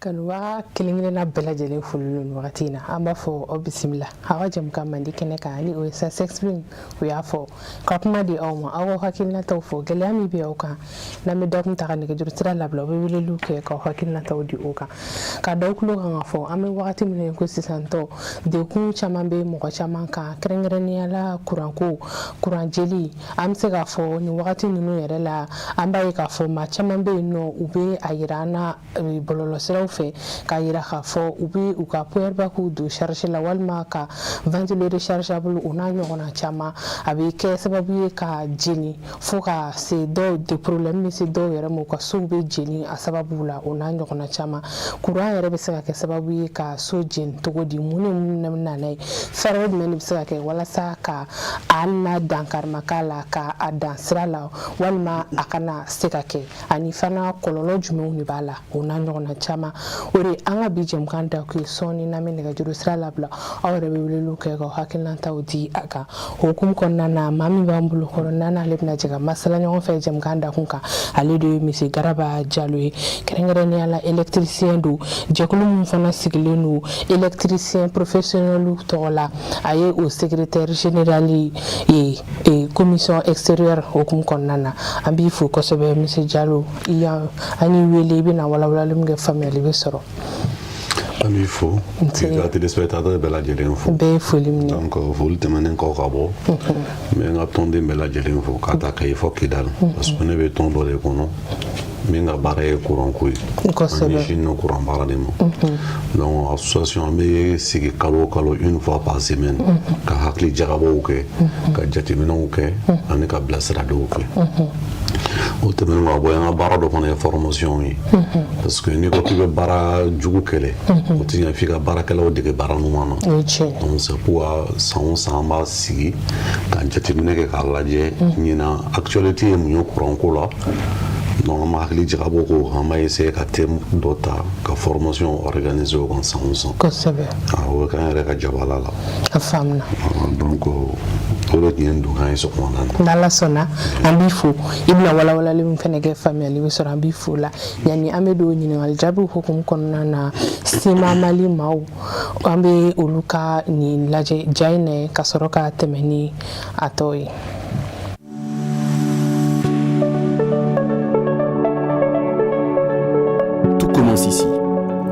Kanuwa kilingina bela jelen fulun wakati na amba fo obisimila hawa jamka mandi kene ka ani o sa sex spring we afo kapma di awma awo hakilna taw fo gelami bi awka na mi dokum ta kan ke juru tira labla be wile luke ka hakilna taw di oka ka dawklo kan fo ame wakati min ko sisanto de kun chaman be mo chaman ka krengren yala kuran jeli am se ga fo ni wakati nunu yere la amba ka fo ma chaman be no ube ayirana bololo fe ka yira ka fo ubi uka puerba ku du charge la walma ka ventilateur rechargeable una nyona chama abi ke sababu ka jini fo ka se do de problème se do yere mo ka so be jini a sababu la una nyona chama kura yere be saka ke sababu ka so jin to godi muni nanai farod men be saka ke wala sa ka anna dankar makala ka adan srala walma akana seka ke ani fana kololo jumu ni bala una nyona chama ore anga bijem kanta ku soni na me nega juru sra labla awre be wulu ke ko hakilna tawdi aka hukum konna na mami bambulu korona na lebna jiga masala nyon fe jem kanda kunka ali do misi garaba jalo kerengere ni ala électricien du jekulum fana siglenu électricien professionnel to la aye au secrétaire général et commission extérieure hukum konna na ambi fu ko sobe misi jalo iya ani wele bi na wala lumge famille bi soro ami fo ga téléspectateur bela jelen fo be folim ni donc vous le demandez encore kabo mais ngatonde bela jelen fo kata kay fo kidal parce que ne be tondo le kono minga bare courant kuy ko sebe no courant bara de mo donc association be sigi kalo une fois par semaine ka hakli jarabo ke ka jatimino ke ani ka blasra do ke o temen wa boya bara do fana formation yi parce que ni ko tibe bara jugu kele o tinya fika bara kala o de bara no mano donc c'est pour sans ba sigi ka jatimino ke ka laje ni na actualité mu courant ko la donc ma hakili jigabo ko hama essayer ka thème dota ka formation organisée au consensus ko sebe o kan re ka jabala la famna donc o le tien du kan so ko nan dala sona ambi fu ibna wala lim fenege famille bi sora ambi fu la yani amedo nyini wal jabu hukum konna na sima mali maw ambe uluka ni laje jaine kasoroka temeni atoy. Ici,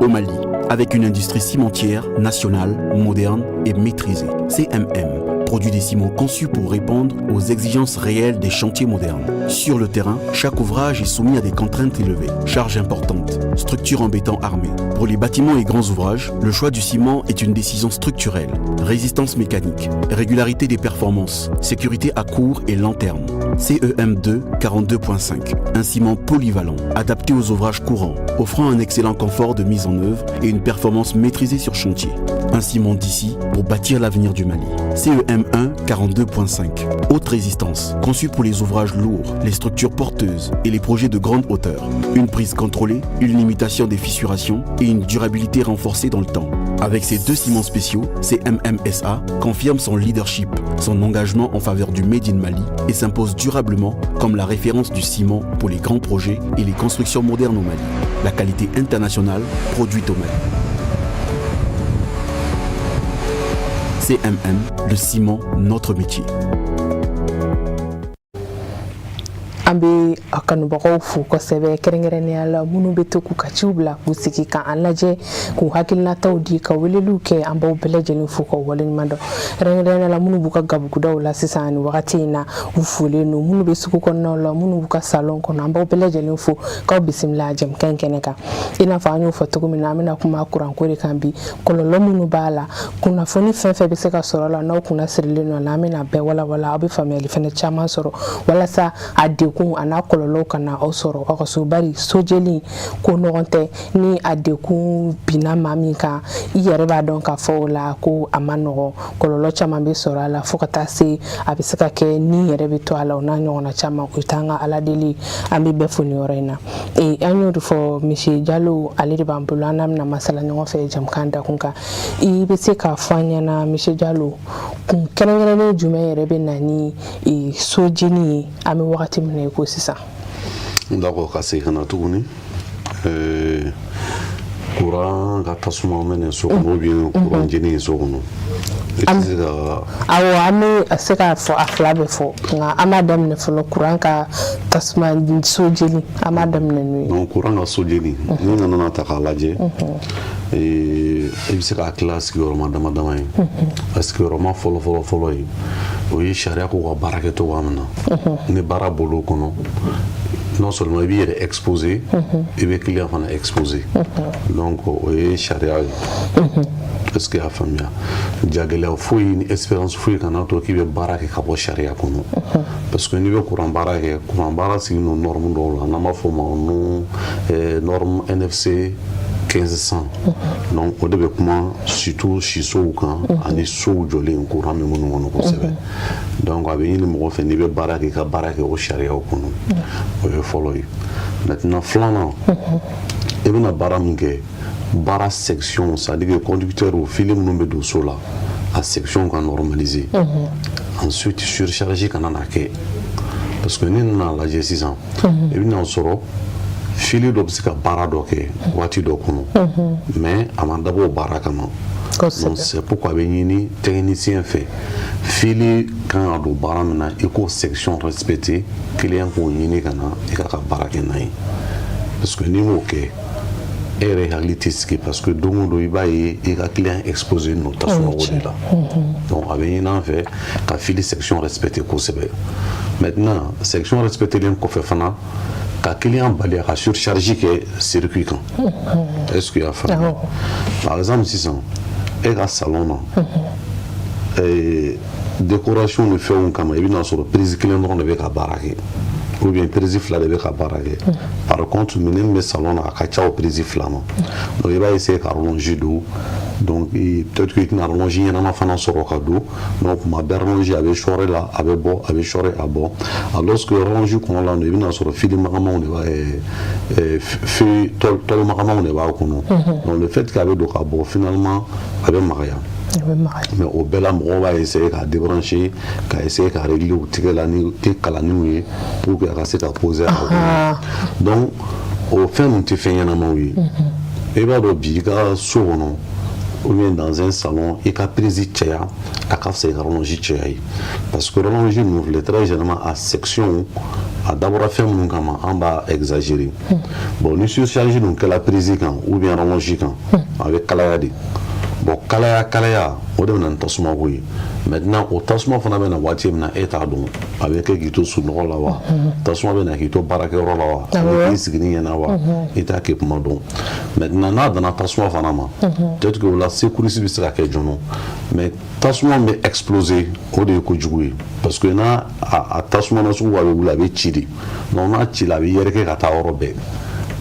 au Mali, avec une industrie cimentière nationale, moderne et maîtrisée. CMM produit des ciments conçus pour répondre aux exigences réelles des chantiers modernes. Sur le terrain, chaque ouvrage est soumis à des contraintes élevées. Charges importantes, structures en béton armé. Pour les bâtiments et grands ouvrages, le choix du ciment est une décision structurelle. Résistance mécanique, régularité des performances, sécurité à court et long terme. CEM2 42.5, un ciment polyvalent, adapté aux ouvrages courants, offrant un excellent confort de mise en œuvre et une performance maîtrisée sur chantier. Un ciment d'ici pour bâtir l'avenir du Mali. CEM1 42.5, haute résistance, conçu pour les ouvrages lourds, les structures porteuses et les projets de grande hauteur. Une prise contrôlée, une limitation des fissurations et une durabilité renforcée dans le temps. Avec ces deux ciments spéciaux, CMMSA confirme son leadership, son engagement en faveur du Made in Mali et s'impose durablement comme la référence du ciment pour les grands projets et les constructions modernes au Mali. La qualité internationale produite au Mali. CMM, le ciment, notre métier. ambe akanu bako fu ko sebe kerengere ne ala munu beto ku kachubla ku siki ka anlaje ku hakilna tawdi ka welelu ke ambo beleje ni fu ko wolen mando rengere ne la munu buka gabu ku dawla sisani wakati na ufule no munu be suku ko no la munu buka salon ko ambo beleje ni fu ka bisimla jam kenkene ka ina fa anyu foto ko mina amina kuma kuran ko kambi ko lo munu bala kuna foni fefe be se ka soro la no kuna sirle no la amina be wala abi family fene chama soro wala sa ade kun ana kololo kana osoro okaso bari sojeli ko nogonte ni adeku bina mamika iyere ba don ka fola ko amanogo kololo chama be soro la fokata se abisaka ke ni yere be to ala ona nyona chama utanga ala deli ambi be foni orena e anyo fo mishi jalo ali bambulana na masala nyongo fe jam kanda kunka i be se ka fanya na mishi jalo kun kenengere jume yere be nani e sojini ami wakati mne ko sisa d'accord kasi kana tuguni courant ka tasuma mene so no bien courant jeni so no awo ami aseka fo aflabe fo nga amadam ne fo courant ka tasuma so jeni amadam ne ni non courant ka so jeni ni nana ta ka laje e biseka classe ki oroma dama dama yi parce que oroma folo yi o yi sharia ko ka barake to amna ne bara bolo kono non seulement il est exposé, il est client fana exposé. Donc o sharia est-ce que a famia jagela fo une expérience fo kana to ki be barake ka bo sharia kono parce que ni be courant barake c'est une norme do la na ma fo no norme NFC 1500 donc au début comment surtout chiso kan ani so jolé courant me mono ko sebe donc avec une mo fait ni be barake ka barake o sharia kono o follow maintenant flanant et bien baramge bara section c'est-à-dire que conducteur au film nous do sola à section qu'on normaliser ensuite surcharger quand on a que parce que nous na la G600 et bien on sort fili do bisika bara do ke wati do kono mais amanda bo bara kama donc c'est pourquoi benini technicien fait fili quand do bara na éco section respecté client ko yini kana e ka bara ke nai parce que ni mo ke et réalité parce que donc il va y a client exposé notation là donc avec une fait la fili section respectée maintenant section respectée les qu'on fait fana ka client balé à surcharger que circuit quand est-ce qu'il y a fait par exemple 600 et un salon et décoration de fait on comme il y a sur prise client on devait à baraquer ou bien président là devait caparer par contre même mes salons à kacha au président là donc il va essayer de rallonger d'eau donc peut-être qu'il n'a rallongé il y en a fait un sur le cadeau donc ma berlonger avait choré là avait choré à bord alors que rallongé qu'on l'a on est sur le fil de maman on va fait tout le maman on va donc le fait qu'il y avait donc à bord finalement avec Maria mais au bel amour on va essayer de débrancher qu'à essayer de régler ou tirer la nuit pour que ça soit posé donc au fin on te fait un amour et va le biga souvent ou bien dans un salon et qu'à présider à café rallonger parce que rallonger nous voulait très généralement à section à d'abord faire mon gamin en bas exagéré bon nous surcharger donc la président ou bien rallonger avec calayadi bon kalaya o de nan tasuma koyi maintenant o tasuma fana bɛ na waati min na e t'a dɔn a bɛ kɛ k'i to sunɔgɔ la wa tasuma bɛ na k'i to baarakɛyɔrɔ la wa a bɛ k'i sigi ni ɲɛna wa i t'a kɛ kuma dɔn maintenant n'a danna tasuma fana ma peut-être que o la sécurité bɛ se ka kɛ joona mais tasuma bɛ exploser o de ye kojugu ye parce que n'a a tasuma na sugu a bɛ wuli a bɛ ci de donc n'a ci la a bɛ yɛrɛkɛ ka taa yɔrɔ bɛɛ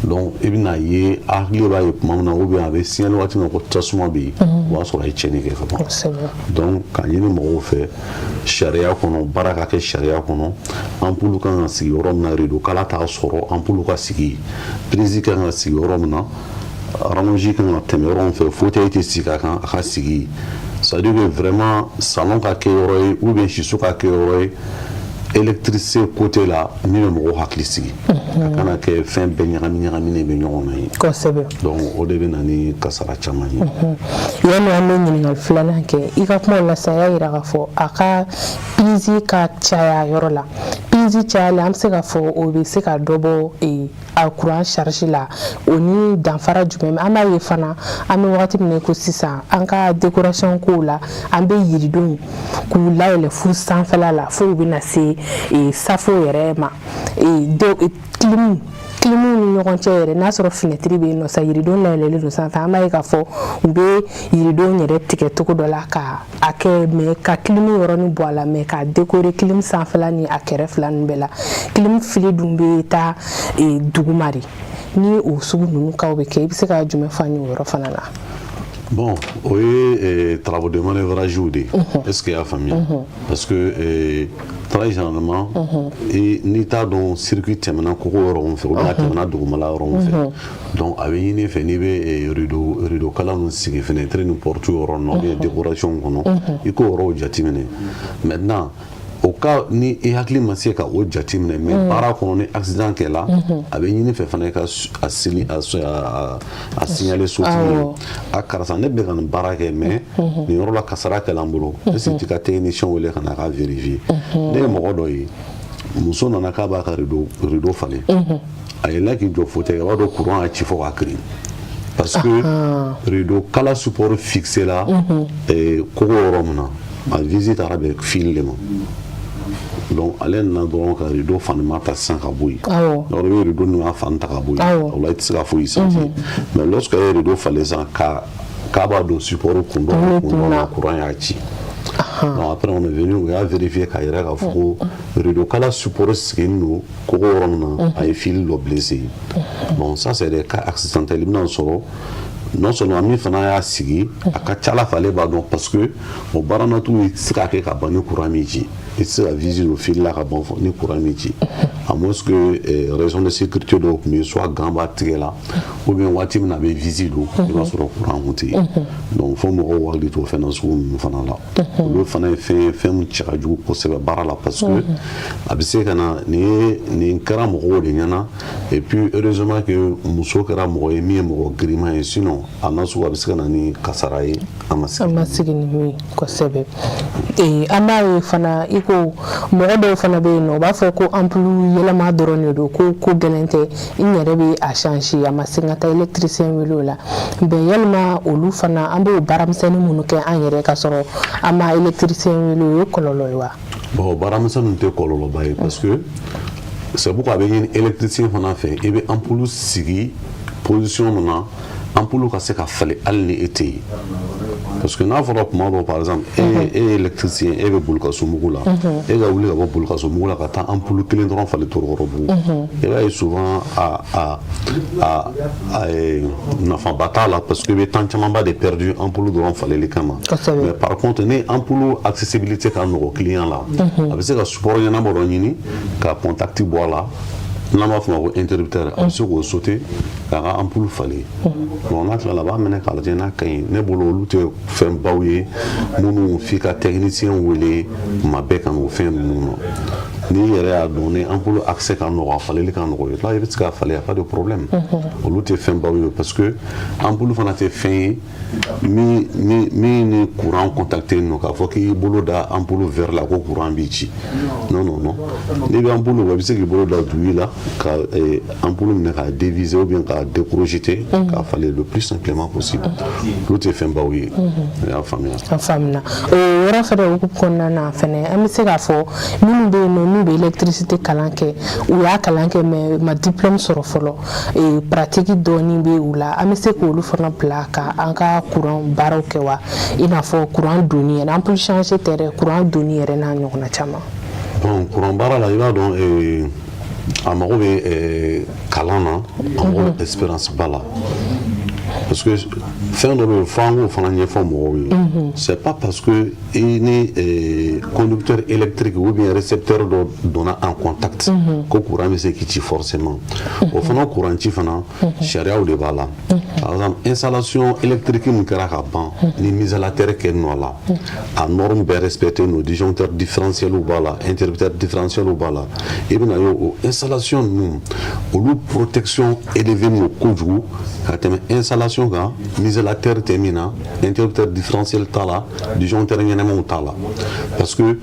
donc i bɛna ye hakili b'a ye tuma min na ou bien a bɛ signalé waati min na ko tasuma bɛ yen o b'a sɔrɔ a ye tiɲɛni kɛ ka ban donc ka ɲini mɔgɔw fɛ sariya kɔnɔ baara ka kɛ sariya kɔnɔ ampoule kan ka sigi yɔrɔ min na rideau kala t'a sɔrɔ ampoule ka sigi prise kan ka sigi yɔrɔ min na rallonge kan ka tɛmɛ yɔrɔ min fɛ fauteuil tɛ sigi a kan a ka sigi c'est à dire que vraiment salon ka kɛ yɔrɔ ye ou bien siso ka kɛ yɔrɔ ye électricité côté là ni le mɔgɔw hakili sigi a kana kɛ fɛn bɛɛ ɲagaminen bɛ ɲɔgɔn na ye kosɛbɛ donc o de bɛ na ni kasara caman ye yanni an bɛ ɲininkali filanan kɛ i ka kuma la sa y'a yira k'a fɔ a ka prise ka caya yɔrɔ la prise cayalen an bɛ se k'a fɔ o bɛ se ka dɔ bɔ a courant charge la o ni danfara jumɛn an b'a ye fana an bɛ wagati min na ko sisan an ka décoration kow la an bɛ yiridenw k'u layɛlɛ fu sanfɛla la fo u bɛ na se safo yɛrɛ ma kilimu ni ɲɔgɔn cɛ yɛrɛ n'a sɔrɔ fenêtre bɛ yen nɔ sa yiridenw layɛlɛlen don sanfɛ an b'a ye k'a fɔ u bɛ yiridenw yɛrɛ tigɛ cogo dɔ la ka a kɛ mais ka kilimu yɔrɔnin bɔ a la mais ka décorer kilimu sanfɛla ni a kɛrɛ fila ninnu bɛɛ la kilimu fili dun bɛ taa duguma de ni o sugu ninnu kaw bɛ kɛ i bɛ se ka jumɛn fɔ an ye o yɔrɔ fana na. Bon, oui, travaux de manœuvrage ou des. Est-ce qu'il y a famille? Parce que très généralement, et n'état dans circuit terminant courant on fait, ou la terminant de Goumala on fait. Donc, avec une fait nive rideau calan sigi fenêtre nous porte au rond, bien décoration qu'on a. Il court au jatimene. Maintenant, au cas ni e hakili ma se ka o jateminɛ mais baara kɔnɔ ni accident kɛla a bɛ ɲini fɛ fana ka a signaler sotigi a karisa ne bɛ ka nin baara kɛ mais nin yɔrɔ la kasara kɛla n bolo est-ce que ti ka technicien wele ka na ka vérifier ne ye mɔgɔ dɔ ye muso nana k'a b'a ka rideau falen a yɛlɛla k'i jɔ fauteuil kan, a b'a dɔn courant y'a ci fɔ k'a kirin parce que rideau kala support fixé la kogo yɔrɔ min na a visite taara bɛn fil de ma donc ale nana dɔrɔn ka rideau fanima ta sisan ka bɔ yen donc i bɛ rideau ninnu fan ta ka bɔ yen o la i tɛ se ka foyi sentir mais lorsque a ye rideau falen sisan k'a b'a don support kun dɔ la courant y'a ci. Donc après on est venu, on a vérifié qu'il y a un rideau kala support sigi nous kogo yɔrɔ min na a ye fil dɔ blessé. Bon ça c'est des cas accidentels i bɛna sɔrɔ non seulement min fana y'a sigi a ka ca ala fɛ ale b'a dɔn parce que o baara natu i tɛ se k'a kɛ ka ban ni courant min ci i tɛ se ka visite o fil la ka ban ni courant min ci à moins que raison de sécurité dɔw tun bɛ yen soit gant b'a tigɛ la ou bien waati min na a bɛ visite don i b'a sɔrɔ courant kun tɛ yen donc fo mɔgɔw hakili to o fɛnɛ sugu ninnu fana la olu fana ye fɛn min cɛ ka jugu kosɛbɛ baara la parce que a bɛ se ka na nin kɛra mɔgɔw de ɲɛna et puis heureusement que muso kɛra mɔgɔ ye min ye mɔgɔ giriman ye sinon a na sugu a bɛ se ka na ni kasara ye a ma sigi ni min kosɛbɛ an b'a ye fana i ko mɔgɔ dɔw fana bɛ yen nɔ u b'a fɔ ko ampulu yɛlɛma dɔrɔn de don ko gɛlɛn tɛ i yɛrɛ bɛ a changer a ma se ka taa électricien wele o la bɛn yalima olu fana an b'o baaramisɛnnin minnu kɛ an yɛrɛ ka sɔrɔ an ma électricien wele o ye kɔlɔlɔ ye wa. bon baaramisɛnnin tɛ kɔlɔlɔba ye parce que c'est pourquoi a bɛ ɲini électricien fana fɛ i bɛ ampulu sigi position min na ampulu ka se ka falen hali ni e tɛ yen parce que n'a fɔra tuma dɔw par exemple e ye électricien e bɛ boli ka so mugu la e ka wuli ka bɔ boli ka so mugu la ka taa ampulu kelen dɔrɔn falen Torokɔrɔbugu i b'a ye souvent nafaba t'a la parce que i bɛ temps camanba de perdu ampulu dɔrɔn faleli kama mais par contre ni ampulu accessibilité ka nɔgɔ client la a bɛ se ka support ɲɛnama dɔ ɲini ka contact bɔ a la n'an b'a fɔ ma ko interrupteur a bɛ se k'o sauter k'a ka ampulu falen bon n'a tilala a b'a minɛ k'a lajɛ n'a ka ɲi ne bolo olu tɛ fɛn baw ye minnu f'i ka technicien wele tuma bɛɛ ka n'o fɛn ninnu na n'i yɛrɛ y'a dɔn ni ampulu accès ka nɔgɔ a faleli ka nɔgɔ là i bɛ se k'a falen y a pas de problème olu tɛ fɛn baw ye parce que ampulu fana tɛ fɛn ye min ni courant contacté non k'a fɔ k'i bolo da ampulu vert la ko courant b'i ci non n'i bɛ ampulu bɔ i bɛ se k'i bolo da douille la ka ampulu minɛ k'a déviser ou bien k'a décrocheter k'a falen le plus simplement possible olu tɛ fɛn baw ye i y'a faamuya. a faamuna o yɔrɔ fɛnɛ hukumu kɔnɔna na fɛnɛ an bɛ se k'a fɔ minnu bɛ yen nɔ n'u bɛ électricité kalan kɛ u y'a kalan kɛ mais ma diplôme sɔrɔ fɔlɔ pratique dɔɔni bɛ u la an bɛ se k'olu fana bila ka an ka courant baaraw kɛ wa i n'a fɔ courant donni yɛrɛ ampulu changer tɛ dɛ courant donni yɛrɛ n'a ɲɔgɔnna caman. bon courant baara la i b'a dɔn a mago bɛ kalan na a mago bɛ expérience ba la parce que fɛn dɔ bɛ yen fo an k'o fana ɲɛfɔ mɔgɔw ye c'est pas parce que i ni conducteur électrique ou bien récepteur dɔ donna en contact ko courant bɛ se k'i ci forcément o fana courant ci fana sariyaw de b'a la par exemple installation électrique min kɛra ka ban ni isolateur kɛ nɔ la a norme bɛɛ respecté no disjoncteur différentiel b'a la interrupteur différentiel b'a la i bɛna ye o installation ninnu olu protection élevée no kojugu ka tɛmɛ installation kan isolateur tɛ min na interrupteur différentiel t'a la disjoncteur ɲɛnɛmaw t'a la parce que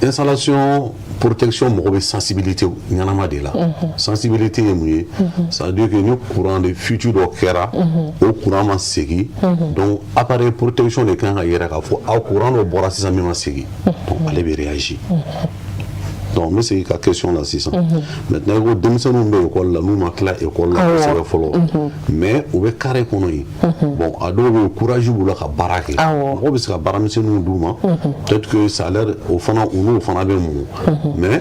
installation protection mɔgɔ bɛ sensibilité ɲɛnama de la sensibilité ye mun ye c'est à dire que ni courant de futur dɔ kɛra o courant ma segin donc appareil protection de kan ka yɛrɛ k'a fɔ aw courant dɔ bɔra sisan min ma segin donc ale bɛ réagir. donc n bɛ segin ka question la sisan maintenant i ko denmisɛnninw bɛ école la n'u ma tila école la kosɛbɛ fɔlɔ mais u bɛ carré kɔnɔ yen bon a dɔw bɛ yen courage b'u la ka baara kɛ mɔgɔ bɛ se ka baaramisɛnninw d'u ma peut-être que salaire o fana u n'o fana bɛ mun mais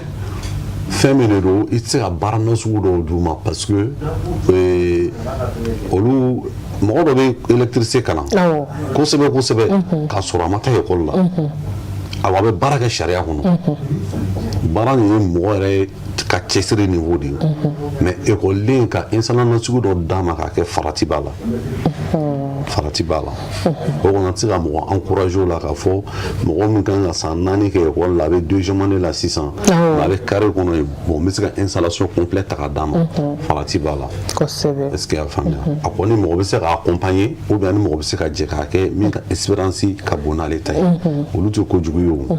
fɛn min de don i tɛ se ka baara nasugu dɔw d'u ma parce que olu mɔgɔ dɔ bɛ électricité kalan kosɛbɛ k'a sɔrɔ a ma taa école la a bɛ baara kɛ sariya kɔnɔ baara nin ye mɔgɔ yɛrɛ ka cɛsiri niveau de ye mais école ka installation sugu dɔ d'a ma k'a kɛ farati b'a la farati b'a la o kɔnɔ tɛ se ka mɔgɔ encourager o la k'a fɔ mɔgɔ min kan ka san 4 kɛ école la a bɛ deuxième année la sisan a bɛ carré kɔnɔ ye bon n bɛ se ka installation complète ta ka d'a ma farati b'a la est-ce que y'a faamuya a kɔni mɔgɔ bɛ se ka accompagner ou bien ni mɔgɔ bɛ se ka jɛ k'a kɛ min ka espérance ka bon n'ale ta ye olu tɛ kojugu ye o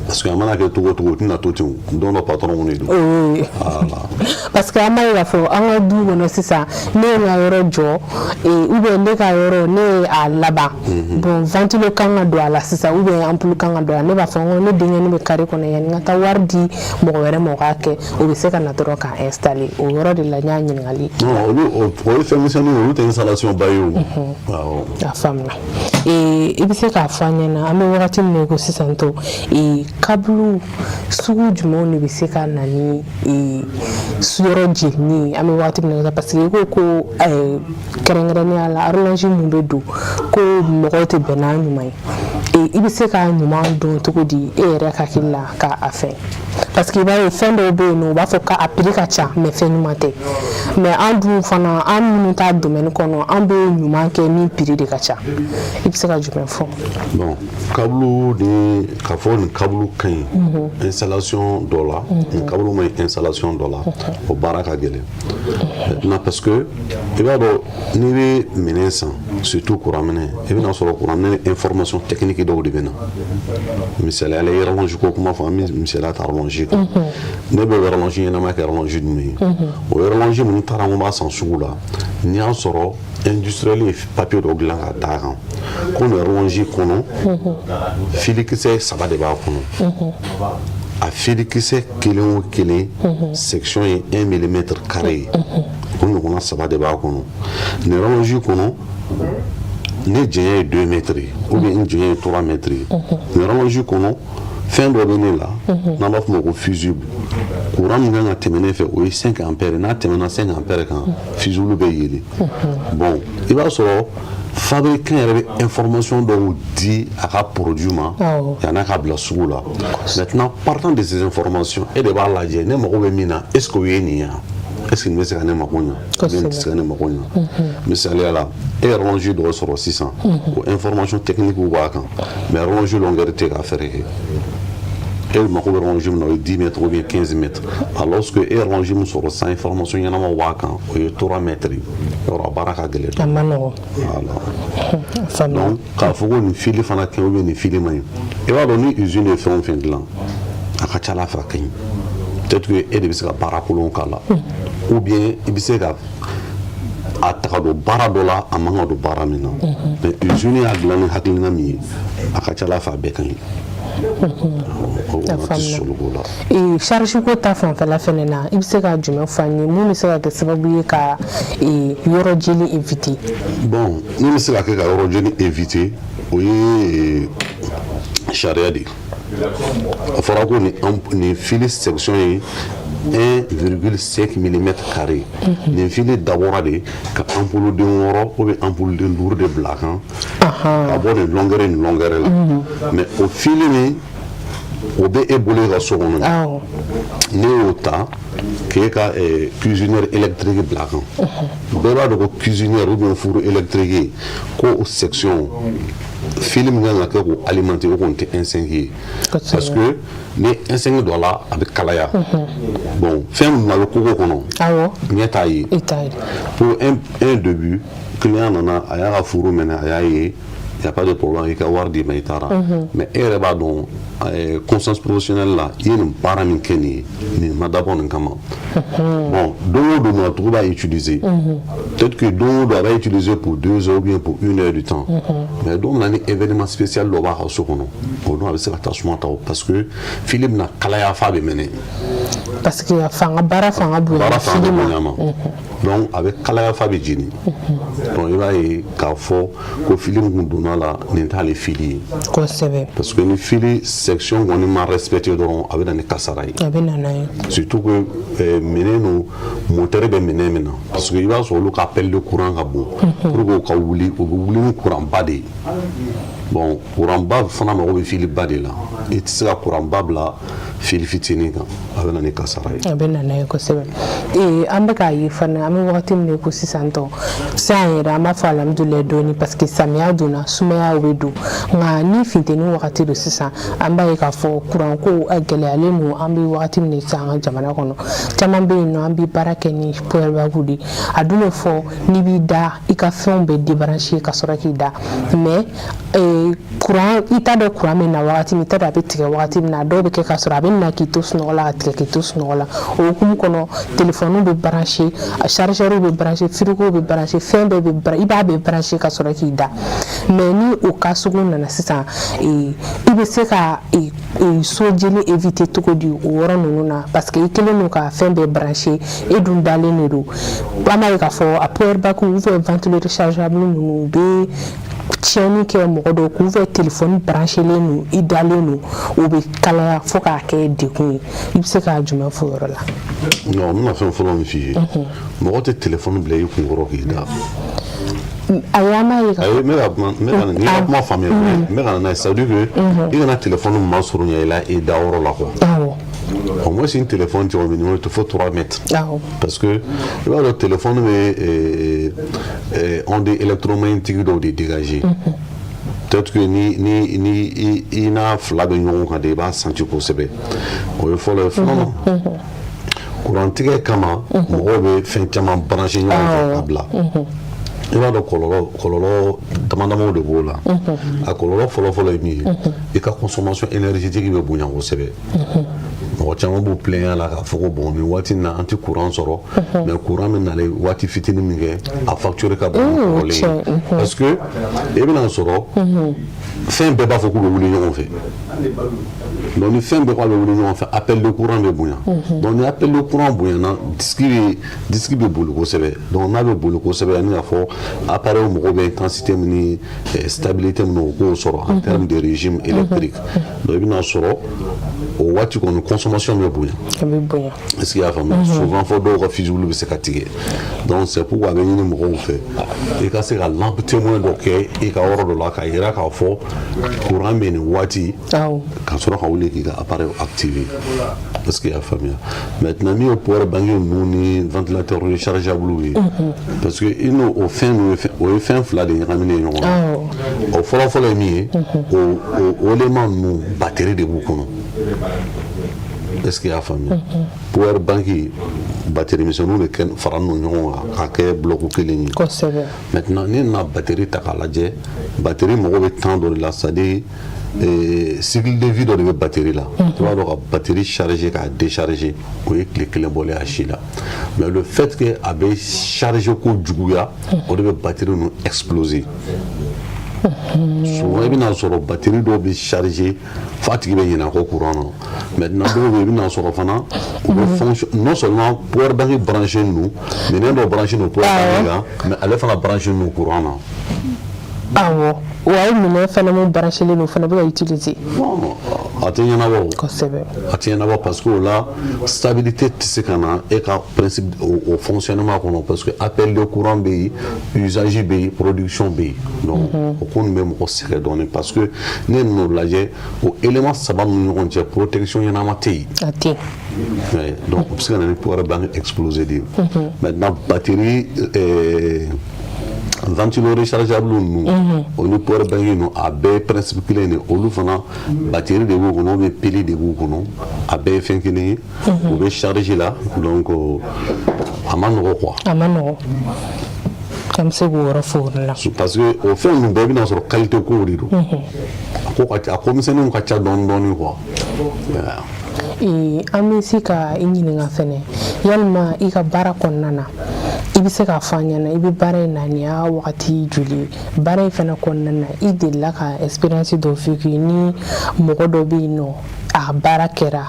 parce que a mana kɛ togo o togo o tɛna to ten don dɔ patron de don parce que an b'a ye k'a fɔ an ka du kɔnɔ sisan ne ye n ka yɔrɔ jɔ ou bien ne ka yɔrɔ ne ye a laban bon ventilo kan ka don a la sisan ou bien ampoule kan ka don a la ne b'a fɔ n ko ne denkɛnin bɛ carré kɔnɔ yanni n ka taa wari di mɔgɔ wɛrɛ ma o k'a kɛ o bɛ se ka na dɔrɔn k'a installer o yɔrɔ de la n y'a ɲininkali o ye fɛn misɛnninw olu tɛ installation ba ye o a faamuna i bɛ se k'a fɔ an ɲɛna an bɛ wagati min na i ko sisan to kabulu sugu jumɛnw de bɛ se ka na ni yɔrɔ jenini an bɛ wagati min na parce que i ko ko kɛrɛnkɛrɛnnenya la horloge mun bɛ don ko mɔgɔw tɛ bɛn n'a ɲuman ye i bɛ se k'a ɲuman dɔn cogo di e yɛrɛ hakili la k'a fɛn parce que i b'a ye fɛn dɔw bɛ yen nɔ u b'a fɔ k'a prix ka ca mais fɛn ɲuman tɛ mais an dun fana an minnu t'a domaine kɔnɔ an bɛ ɲuman kɛ min prix de ka ca i bɛ se ka jumɛn fɔ bon kabulu ni k'a fɔ nin kabulu ka ɲi installation dɔ la nin kabulu ma ɲi installation dɔ la o baara ka gɛlɛn maintenant parce que i b'a dɔn n'i bɛ minɛn san surtout courant minɛ i bɛna sɔrɔ courant minɛ information technique dɔw de bɛ na misaliya la horloge ko kuma fɔ an bɛ misaliya ta horloge kan ne bɛ horloge ɲɛnama kɛ horloge jumɛn ye o horloge minnu taara n ko b'a san sugu la n'i y'a sɔrɔ industriel ye papier dɔ dilan ka d'a kan ko nin horloge kɔnɔ filikisɛ 3 de b'a kɔnɔ a filikisɛ kelen o kelen section ye 1 millimètre carré ye o ɲɔgɔnna 3 de b'a kɔnɔ nin horloge kɔnɔ ne diɲɛ ye 2 mètres ye ou bien n diɲɛ ye 3 mètres ye nin horloge kɔnɔ fɛn dɔ bɛ ne la n'an b'a fɔ o ma ko fusible courant min kan ka tɛmɛ ne fɛ o ye 5 ampères n'a tɛmɛna 5 ampères kan fusible bɛ yɛlɛ bon i b'a sɔrɔ fabricant yɛrɛ bɛ information dɔw di a ka produit ma yan'a ka bila sugu la maintenant partant de ces informations e de b'a lajɛ ne mago bɛ min na est ce que o ye nin ye est-ce que nin bɛ se ka ne mago ɲa nin tɛ se ka ne mago ɲa misaliya la e ye horloge dɔ sɔrɔ sisan o information technique b'a kan mais horloge longueur tɛ k'a fɛrɛ kɛ e mago bɛ horloge min na o ye 10 mètres ou bien 15 mètres alors que e ye horloge min sɔrɔ sisan information ɲɛnamaw b'a kan o ye 3 mètres ye yɔrɔ a baara ka gɛlɛn a ma nɔgɔn voilà donc k'a fɔ ko nin fili fana kɛ ou bien nin fili man ɲi i b'a dɔn ni usine ye fɛn o fɛn dilan a ka ca ala fɛ a ka ɲi peut-être que e de bɛ se ka baara kolon k'a la ou bien i bɛ se ka a taga don baara dɔ la a man ka don baara min na mais usine y'a dilan ni hakilina min ye a ka ca ala fɛ a bɛɛ ka ɲi charge ko ta fanfɛla fɛnɛ na i bɛ se ka jumɛn fɔ an ye mun bɛ se ka kɛ sababu ye ka yɔrɔ jeli éviter bon min bɛ se ka kɛ ka yɔrɔ jeli éviter o ye sariya de ye a fɔra ko nin fili section ye 1,5 mm carré nin fili dabɔra de ka ampoule den 6 ou bien ampoule den 5 de bila kan ka bɔ nin longueur ni longueur la mais o fili min o bɛ e bolo ka so kɔnɔ ne y'o ta k'e ka cuisinière électrique bila kan bɛɛ b'a dɔn ko cuisinière ou bien four électrique ko o section fili min kan ka kɛ k'o alimenter o kɔni tɛ 1,5 ye parce que ni 1,5 don a la a bɛ kalaya bon fɛn min na a bɛ koko kɔnɔ ɲɛ t'a ye pour un début client nana a y'a ka furu minɛ a y'a ye il n'y a pas de problème i ka wari di ma i taara mais e yɛrɛ b'a dɔn conscience professionnelle la i ye nin baara min kɛ nin ye nin ma dabɔ nin kama bon don o don mɔgɔtigiw b'a utiliser peut-être que don o don a b'a utiliser pour 2 heures ou bien pour 1 heure du temps mais don min na ni événement spécial dɔ b'a ka so kɔnɔ o don a bɛ se ka tasuma ta o parce que fili bɛna kalaya f'a bɛ mɛnɛ parce que baara fanga bonya fili ma donc a bɛ kalaya f'a bɛ jeni donc i b'a ye k'a fɔ ko fili min kun donna la nin t'ale fili ye kosɛbɛ parce que ni fili section kɔni ma respecté dɔrɔn a bɛ na ni kasara ye a bɛ na n'a ye surtout que minɛn no moteur bɛ minɛn min na parce que i b'a sɔrɔ olu ka appel de courant ka bon pour que o ka wuli o bɛ wuli ni courant ba de ye bon courant ba fana mago bɛ fili ba de la i tɛ se ka courant ba bila fili fitinin kan a bɛ na ni kasara ye. A bɛ na n'a ye kosɛbɛ an bɛ k'a ye fana an bɛ wagati min na ko sisan tɔ san yɛrɛ an b'a fɔ alhamdulilayi dɔɔni parce que samiya donna sumaya bɛ don nka ni funteni wagati don sisan an b'a ye k'a fɔ courant ko gɛlɛyalen don an bɛ wagati min na sisan an ka jamana kɔnɔ caman bɛ yen nɔ an bɛ baara kɛ ni power bank de a dun bɛ fɔ n'i b'i da i ka fɛnw bɛ débrancher ka sɔrɔ k'i da mais courant i t'a dɔn courant bɛ na wagati min i t'a dɔn a bɛ tigɛ wagati min na a dɔw bɛ kɛ k'a sɔrɔ a bɛ na k'i to sunɔgɔ la ka tigɛ k'i to sunɔgɔ la o hukumu kɔnɔ téléphone bɛ brancher chargeur bɛ brancher frigo bɛ brancher fɛn bɛɛ bɛ brancher i b'a bɛɛ brancher ka sɔrɔ k'i da mais ni o cas sugu nana sisan i bɛ se ka sojeli éviter cogo di o yɔrɔ ninnu na parce que i kelen don ka fɛn bɛɛ brancher e dun dalen de don an b'a ye k'a fɔ a power bank ou bien ventilo rechargeable ninnu u bɛ tiɲɛni kɛ mɔgɔ dɔw k'u fɛ téléphone branchelen don i dalen don o bɛ kalaya fo k'a kɛ dekun ye i bɛ se k'a jumɛn fɔ o yɔrɔ la. non n bɛna fɛn fɔlɔ min f'i ye mɔgɔ tɛ téléphone bila i kunkɔrɔ k'i da. ayi an b'a ye ka fɔ. n'i ka kuma faamuya n bɛ ka na n'a ye ça veut dire que i kana téléphone masurunya i la i da yɔrɔ la quoi. Au moins, c'est une téléphone qui il te faut 3 mètres. Parce que le téléphone on des électromagnétiques donc dégagés. Peut-être que ni n'a fla de ɲɔgɔn kan de i b'a sentir kosɛbɛ. O ye fɔlɔ ye filanan. Courant tigɛ kama mɔgɔw bɛ fɛn caman brancher ɲɔgɔn fɛ ka bila. I b'a dɔn kɔlɔlɔ damadamaw de b'o la a kɔlɔlɔ fɔlɔfɔlɔ ye min ye i ka consommation énergétique bɛ bonya kosɛbɛ mɔgɔ caman b'u plaignant la k'a fɔ ko bon nin waati in na an tɛ courant sɔrɔ mais courant bɛ nalen waati fitinin min kɛ a facture ka bon kɔrɔlen ye parce que i bɛna sɔrɔ fɛn bɛɛ b'a fɔ k'u bɛ wuli ɲɔgɔn fɛ donc ni fɛn bɛɛ k'a bɛ wuli ɲɔgɔn fɛ appel de courant bɛ bonya donc ni appel de courant bonyana disque bɛ boli kosɛbɛ donc n'a bɛ boli kosɛbɛ ani k'a fɔ appareil mɔgɔw bɛ intensité min ni stabilité min o k'o sɔrɔ en termes de régime électrique donc i bɛna sɔrɔ o waati kɔni consommation bɛ bonya est-ce qu'il y a faamuya souvent fɔ dɔw ka fusible bɛ se ka tigɛ donc c'est pourquoi a bɛ ɲini mɔgɔw fɛ i ka se ka lampe témoin dɔ kɛ i ka yɔrɔ dɔ la k'a yira k'a fɔ courant bɛ nin waati ka sɔrɔ ka wuli k'i ka appareil activer est-ce qu'il y a faamuya maintenant min ye power bank ninnu ni ventilateur rechargeable ye parce que i n'o o fɛn o ye fɛn fila de ɲagaminen ye ɲɔgɔn na o fɔlɔfɔlɔ ye min ye o élément ninnu batterie de b'u kɔnɔ est-ce qu'il y a faamuya power bank batterie misɛnninw de kɛ fara ninnu ɲɔgɔn kan k'a kɛ bloc kelen ye maintenant ni nana batterie ta k'a lajɛ batterie mago bɛ temps dɔ de la c'est-à-dire cycle de vie dɔ de bɛ batterie la i b'a dɔn ka batterie charger k'a décharger o ye tile kelen bɔlen a si la mais le fait que a bɛ charger kojuguya o de bɛ batterie ninnu exploser souvent i bɛna sɔrɔ batterie dɔw bɛ charger f'a tigi bɛ ɲinɛ a kɔ courant na maintenant dɔw bɛ yen i bɛna sɔrɔ fana u bɛ fonction non seulement power bank branché ninnu minɛn dɔ branché ninnu power bank kan mais ale fana branché ninnu courant na. awɔ wa ye minɛn fana min branchelen don fana bɛ ka utiliser. a tɛ ɲɛnabɔ kosɛbɛ a tɛ ɲɛnabɔ parce que o la stabilité tɛ se ka na e ka principe o fonctionnement kɔnɔ parce que appel de courant bɛ yen usage bɛ yen production bɛ yen donc o ko nin bɛ mɔgɔ sɛgɛn dɔɔnin parce que ne ye ninnu lajɛ o élément saba ninnu ɲɔgɔn cɛ protection ɲɛnama tɛ yen. a tɛ yen. donc o bɛ se ka na ni power bank exploser de ye maintenant batterie ventilo rechargeable ninnu o ni power bank ninnu a bɛɛ ye principe kelen de olu fana batterie de b'u kɔnɔ ou bien pile de b'u kɔnɔ a bɛɛ ye fɛn kelen ye u bɛ charge la donc a ma nɔgɔ quoi. a ma nɔgɔ an bɛ se k'o yɔrɔ fɔ o la. parce que o fɛn ninnu bɛɛ bɛna sɔrɔ qualité kow de don a ko misɛnninw ka ca dɔɔnin dɔɔnin quoi. an bɛ se ka i ɲininka fɛnɛ yalima i ka baara kɔnɔna na i bɛ se k'a fɔ an ɲɛna i bɛ baara in na nin y'a wagati joli baara in fɛnɛ kɔnɔna na i delila ka expérience dɔ vécu ni mɔgɔ dɔ bɛ yen nɔ a baara kɛra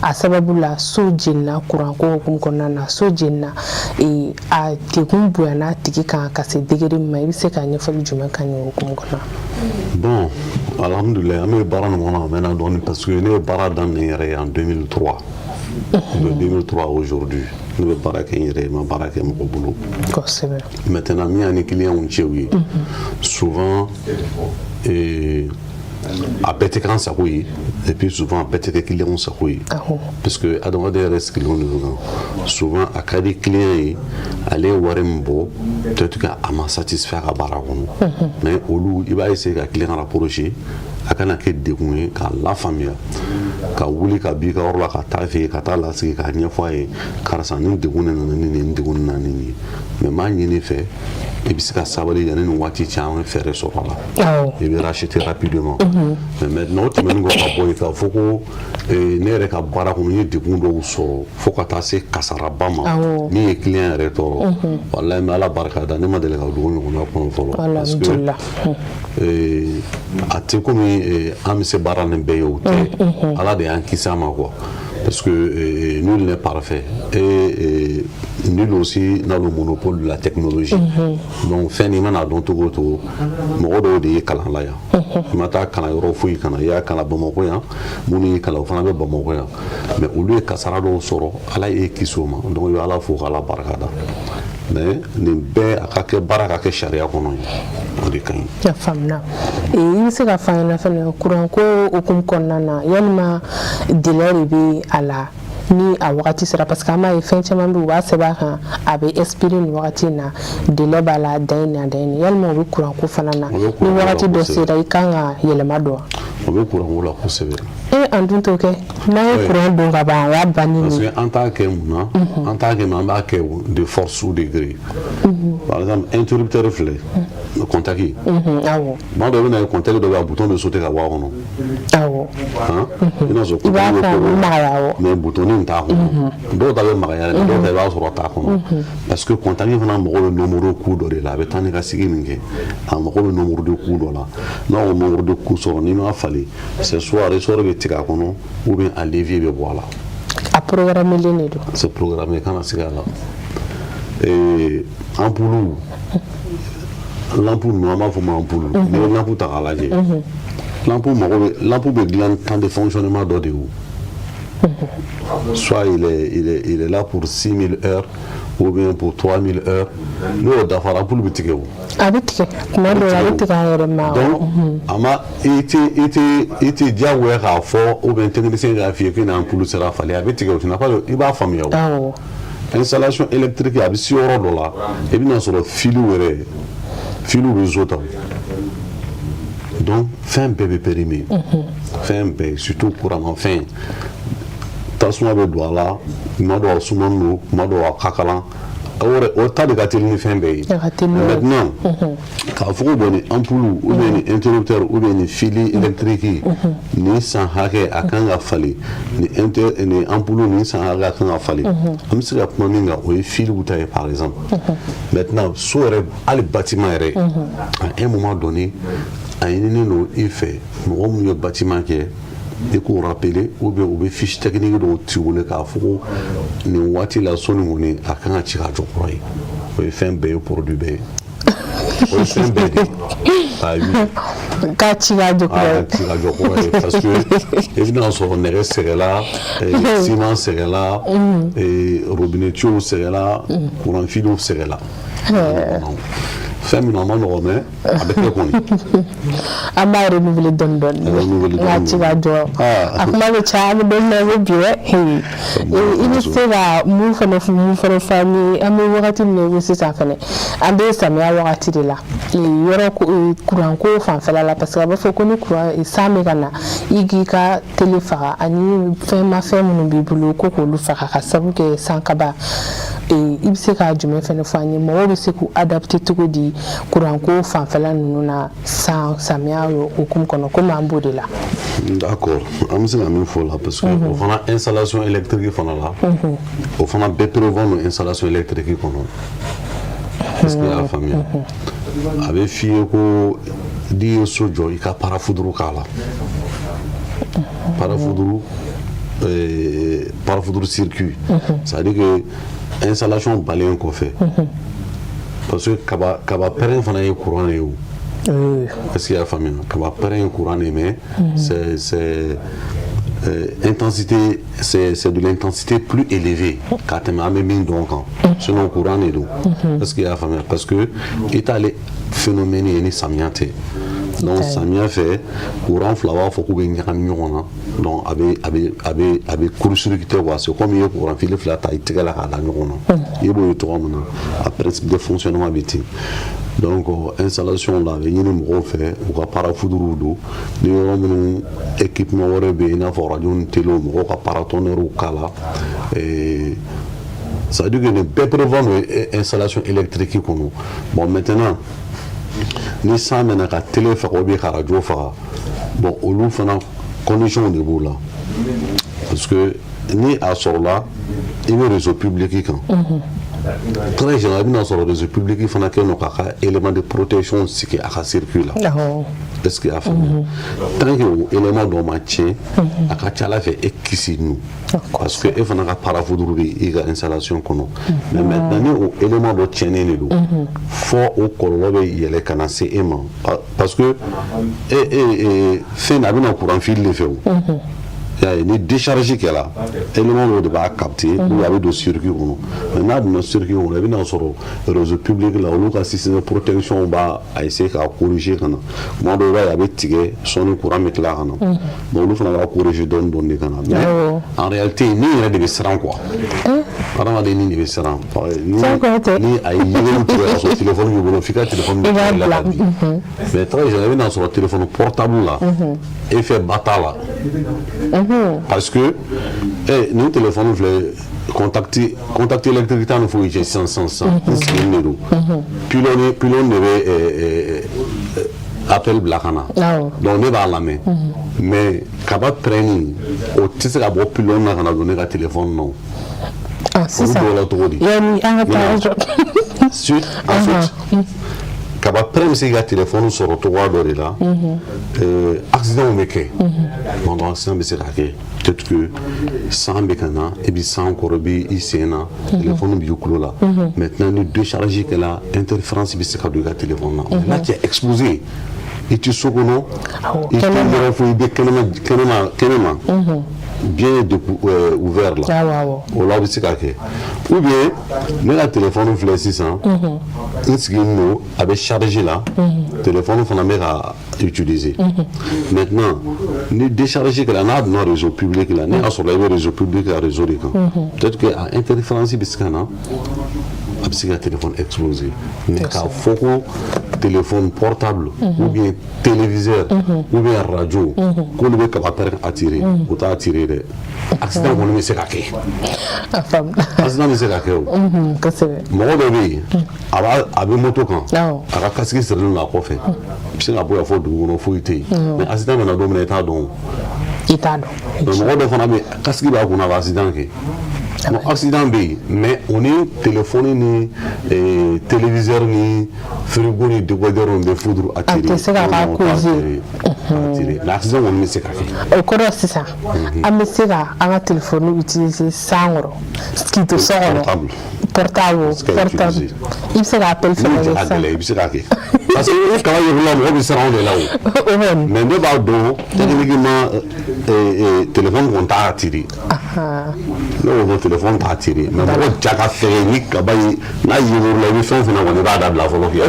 a sababu la so jenina courant ko hukumu kɔnɔna na so jenina a degun bonyana a tigi kan ka se degré min ma i bɛ se ka ɲɛfɔli jumɛn ka ɲɛ hukumu kɔnɔ. bon alhamdulilayi an bɛ baara nin kɔnɔ a mɛnna dɔɔnin parce que ne ye baara daminɛ yɛrɛ ye en 2003 de 2003 aujourd'hui ne bɛ baara kɛ n yɛrɛ ye ma baara kɛ mɔgɔ bolo. kosɛbɛ. maintenant min y'an ni client cɛw ye souvent a bɛɛ kan sago ye et puis souvent a bɛɛ tɛ kɛ client sago ye parce que adamaden yɛrɛ sigilen de kan souvent a ka di client ye ale ye wari min bɔ peut-être que a ma satisfait a ka baara kɔnɔ mais olu i b'a essayer ka client rapprocher a kana kɛ degun ye k'a lafaamuya ka wuli ka b'i ka yɔrɔ la ka taa fɛ yen ka taa lasigi k'a ɲɛfɔ a ye karisa nin degun de nana ni nin degun nana ni nin mais m'a ɲini fɛ i bɛ se ka sabali yanni nin waati caman fɛɛrɛ sɔrɔ a la i bɛ racheter rapidement mais maintenant o tɛmɛnen kɔ ka bɔ yen k'a fɔ ko ne yɛrɛ ka baara kɔnɔ n ye degun dɔw sɔrɔ fo ka taa se kasaraba ma min ye client yɛrɛ tɔɔrɔ walahi n bɛ ala barika da ne ma deli ka dogo ɲɔgɔnna kɔnɔ fɔlɔ parce que a tɛ komi an bɛ se baara nin bɛɛ ye o tɛ ala de y'an kisi a ma quoi parce que nul n'est parfait et nul aussi n'a le monopole de la technologie donc fɛn n'i mana dɔn cogo o cogo mɔgɔ dɔw de ye kalan la yan i ma taa kalan yɔrɔ foyi kana i y'a kalan Bamakɔ yan minnu y'i kalan o fana bɛ Bamakɔ yan mais olu ye kasara dɔw sɔrɔ ala y'e kisi o ma donc i bɛ ala fo k'ala barika da mais nin bɛɛ a ka kɛ baara ka kɛ sariya kɔnɔ ye o de ka ɲi. Ya faamuna i bɛ se ka fɔ an ɲɛna fɛnɛ kuran ko hukumu kɔnɔna na yalima délai de bɛ a la ni a wagati sera parce que an b'a ye fɛn caman bɛ yen u b'a sɛbɛn a kan a bɛ expirer nin wagati in na délai b'a la dan ye nin yalima o bɛ kuran ko fana na ni wagati dɔ sera i kan ka yɛlɛma dɔn. O bɛ kuran ko la kosɛbɛ. An dun t'o kɛ n'an ye kuran don ka ban o y'a bannen parce que an t'a kɛ mun na an t'a kɛ mais an b'a kɛ de force ou de gré par exemple interrupteur filɛ contact awɔ maa dɔ bɛ na ye contact dɔ bɛ a bouton bɛ sauter ka bɔ a kɔnɔ awɔ i n'a sɔrɔ i b'a fɔ a bɛ magaya awɔ mais bouton t'a kɔnɔ dɔw ta bɛ magaya dɛ dɔw ta i b'a sɔrɔ a t'a kɔnɔ parce que contact fana mago bɛ nombre coup dɔ de la a bɛ taa ni ka segin min kɛ a mago bɛ nombre de coup dɔ la n'a y'o nombre de coup sɔrɔ n'i m'a falen c'est soit ressort bɛ tigɛ a kɔnɔ ou bien a levier bɛ bɔ a la. A programmé de don. C'est programmé kana sigi a la ampoule lampe ninnu an b'a fɔ ma ampoule n'i ye lampe ta k'a lajɛ lampe bɛ dilan temps de fonctionnement dɔ de ye soit il est là pour 6000 heures ou bien pour 3000 heures n'o dafara ampoule bɛ tigɛ o. A bɛ tigɛ tuma dɔw la a bɛ tigɛ a yɛrɛ ma. donc a ma i tɛ diyagoya k'a fɔ ou bien technicien k'a f'i ye ko nin ampoule sera falen a bɛ tigɛ o tɛna i b'a faamuya o. Awɔ. Installation électrique a bɛ se yɔrɔ dɔ la i bɛna sɔrɔ filiw bɛ zo ta donc fɛn bɛɛ bɛ périmé fɛn bɛɛ surtout kuranmafɛn tasuma bɛ don a la kuma dɔw a sumanen don kuma dɔw a ka kalan o ta de ka teli ni fɛn bɛɛ ye maintenant k'a fɔ ko bon ni ampoule ou bien ni interrupteur ou bien ni fili électrique ni san hakɛ a kan ka falen ni ampoule ni san hakɛ a kan ka falen an bɛ se ka kuma min kan o ye filiw ta ye par exemple maintenant so yɛrɛ hali bâtiment yɛrɛ à un moment donné a ɲininen don i fɛ mɔgɔ minnu ye bâtiment kɛ i k'o rappeler ou bien u bɛ fiche technique dɔw t'i wele k'a fɔ ko nin waati la sɔnni kɔni a kan ka ci ka jɔ kɔrɔ ye o ye fɛn bɛɛ ye produit bɛɛ ye o ye fɛn bɛɛ de ye k'a ci ka jɔ kɔrɔ ye ka ci ka jɔ kɔrɔ ye parce que i bɛna sɔrɔ nɛgɛ sɛgɛla ciment sɛgɛla robinetiw sɛgɛla courant filiw sɛgɛla fɛn min na a ma nɔgɔn mɛ a bɛ kɛ kɔni an b'a renouveler dɔɔni dɔɔni k'a ci ka jɔ a kuma bɛ caya an bɛ don min na i bɛ bi dɛ i bɛ se ka mun fana fɔ an ye an bɛ wagati min na i ko sisan fana an bɛ samiya wagati de la yɔrɔ kuranko fanfɛla la parce que a bɛ fɔ ko ni kuran san bɛ ka na i k'i ka tele faga ani fɛnmafɛn minnu b'i bolo ko k'olu faga ka sabu kɛ san kaba i bɛ se ka jumɛn fana fɔ an ye mɔgɔw bɛ se k'u adapter cogo di kuranko fanfɛla ninnu na samiya hukumu kɔnɔ komi an b'o de la. D'accord an bɛ se ka min fɔ la parce que o fana installation électrique fana la o fana bɛɛ prévoit no installation électrique kɔnɔ est-ce que y'a faamuya a bɛ f'i ye ko n'i ye so jɔ i ka parafoudre k'a la parafoudre circuit c'est à dire que installation balen kɔfɛ parce que kaba pɛrɛn fana ye courant de ye o est-ce que y'a faamuya kaba pɛrɛn ye courant de mais c'est intensité c'est de l'intensité plus élevée k'a tɛmɛ an bɛ min dɔn kan sinon courant de don est-ce que y'a faamuya parce que i t'ale phénomène ye ni samiya tɛ donc samiya fɛ courant fila b'a fɔ k'u bɛ ɲagami ɲɔgɔn na donc a bɛ court-circuiter quoi c'est comme i ye courant fil fila ta i tɛgɛ la k'a da ɲɔgɔn na i b'o ye cogo min na a principe de fonctionnement bɛ ten donc installation la a bɛ ɲini mɔgɔw fɛ u ka parafoudrew don ni yɔrɔ minnu équipement wɛrɛ bɛ yen i n'a fɔ radio ni télé mɔgɔw ka paratonnerw k'a la ça veut dire que nin bɛɛ prévoit installation électrique kɔnɔ bon maintenant ni san mɛna ka télé faga ou bien ka radio faga bon olu fana condition de b'o la parce que ni a sɔrɔla i bɛ réseau public kan très général i bɛna sɔrɔ réseau public fana kɛ no k'a ka élément de protection sigi a ka circuit la est-ce que a faamuya tant que o élément dɔ ma tiɲɛ a ka ca Ala fɛ e kisi n'u parce que e fana ka parafoudre bɛ i ka installation kɔnɔ mais maintenant ni o élément dɔ tiɲɛnen de don fɔ o kɔlɔlɔ bɛ yɛlɛ ka na se e ma parce que fɛn na a bɛna courant fil de fɛ o ni décharge kɛla élément dɔ de b'a capter ou a bɛ don circuit kɔnɔ mais n'a donna circuit kɔnɔ i bɛna sɔrɔ réseau public la olu ka système de protection b'a essayer k'a corriger ka na tuma dɔw i b'a ye a bɛ tigɛ sɔnni courant bɛ tila ka na donc olu fana b'a corriger dɔɔni dɔɔni de ka na mais en réalité ni yɛrɛ de bɛ siran quoi hadamaden ni de bɛ siran ni a ye yelen tigɛ ka sɔrɔ téléphone b'i bolo f'i ka téléphone bɛ tigɛ la ka di mais très général i bɛna sɔrɔ téléphone portable la effet ba t'a la parce que nous téléphone contact électrique il faut que 100 pylône ne bɛ appel blakana donc ne b'a lamɛn mais kaba pɛrɛnni o tɛ se ka bɔ pylône na ka na don ne ka téléphone non sisan olu dɔw la cogo di ensuite kaba pɛrɛn bɛ se ka téléphone sɔrɔ cogoya dɔ de la accident bɛ kɛ donc accident bɛ se ka kɛ peut-être que san bɛ ka na et puis san kɔrɔ bɛ i sen na téléphone b'i kulo la maintenant ni décharge kɛla interférence bɛ se ka don i ka téléphone na là tu es exposé i tɛ so kɔnɔ i tɛ yɔrɔ fo i bɛ kɛnɛma bien ouvert là o la bɛ se ka kɛ ou bien ne ka téléphone filɛ sisan n sigilen don a bɛ charger la téléphone fana bɛ ka utiliser maintenant ni décharge kɛra n'a donna réseau public la ne y'a sɔrɔ i bɛ réseau public ka réseau de kan peut-être que a interférence bɛ se ka na a bɛ se ka téléphone exploser mais k'a fɔ ko téléphone portable ou bien téléviseur ou bien radio k'olu bɛ kaba pɛrɛn attirer o t'a attirer dɛ accident kɔni bɛ se ka kɛ accident bɛ se ka kɛ o mɔgɔ dɔ bɛ yen a bɛ moto kan a ka casque sirilen don a kɔfɛ a bɛ se ka bɔ yan fɔ dugu kɔnɔ foyi tɛ yen mais accident bɛna don min na i t'a dɔn mais mɔgɔ dɔ fana bɛ casque b'a kunna a bɛ accident kɛ non accident bɛ yen mais o ni téléphone ni téléviseur ni frigo ni décodeur bɛ foudre attirer a tɛ se ka k'a causer mais accident kɔni bɛ se ka kɛ o kɔrɔ sisan an bɛ se ka an ka téléphone utiliser san kɔrɔ k'i to so kɔnɔ portable i bɛ se ka appel fɛnɛ kɛ sisan i bɛ se k'a kɛ parce que ni kaba yɛrɛ la mɔgɔ bɛ siran o de la o mais ne b'a dɔn techniquement téléphone kɔni t'a attirer ne y'o dɔn téléphone t'a attirer mais mɔgɔ ja ka fɛgɛ ni kaba ye n'a yɛlɛla la i bɛ fɛn fɛn kɔni i b'a dabila fɔlɔ kɛ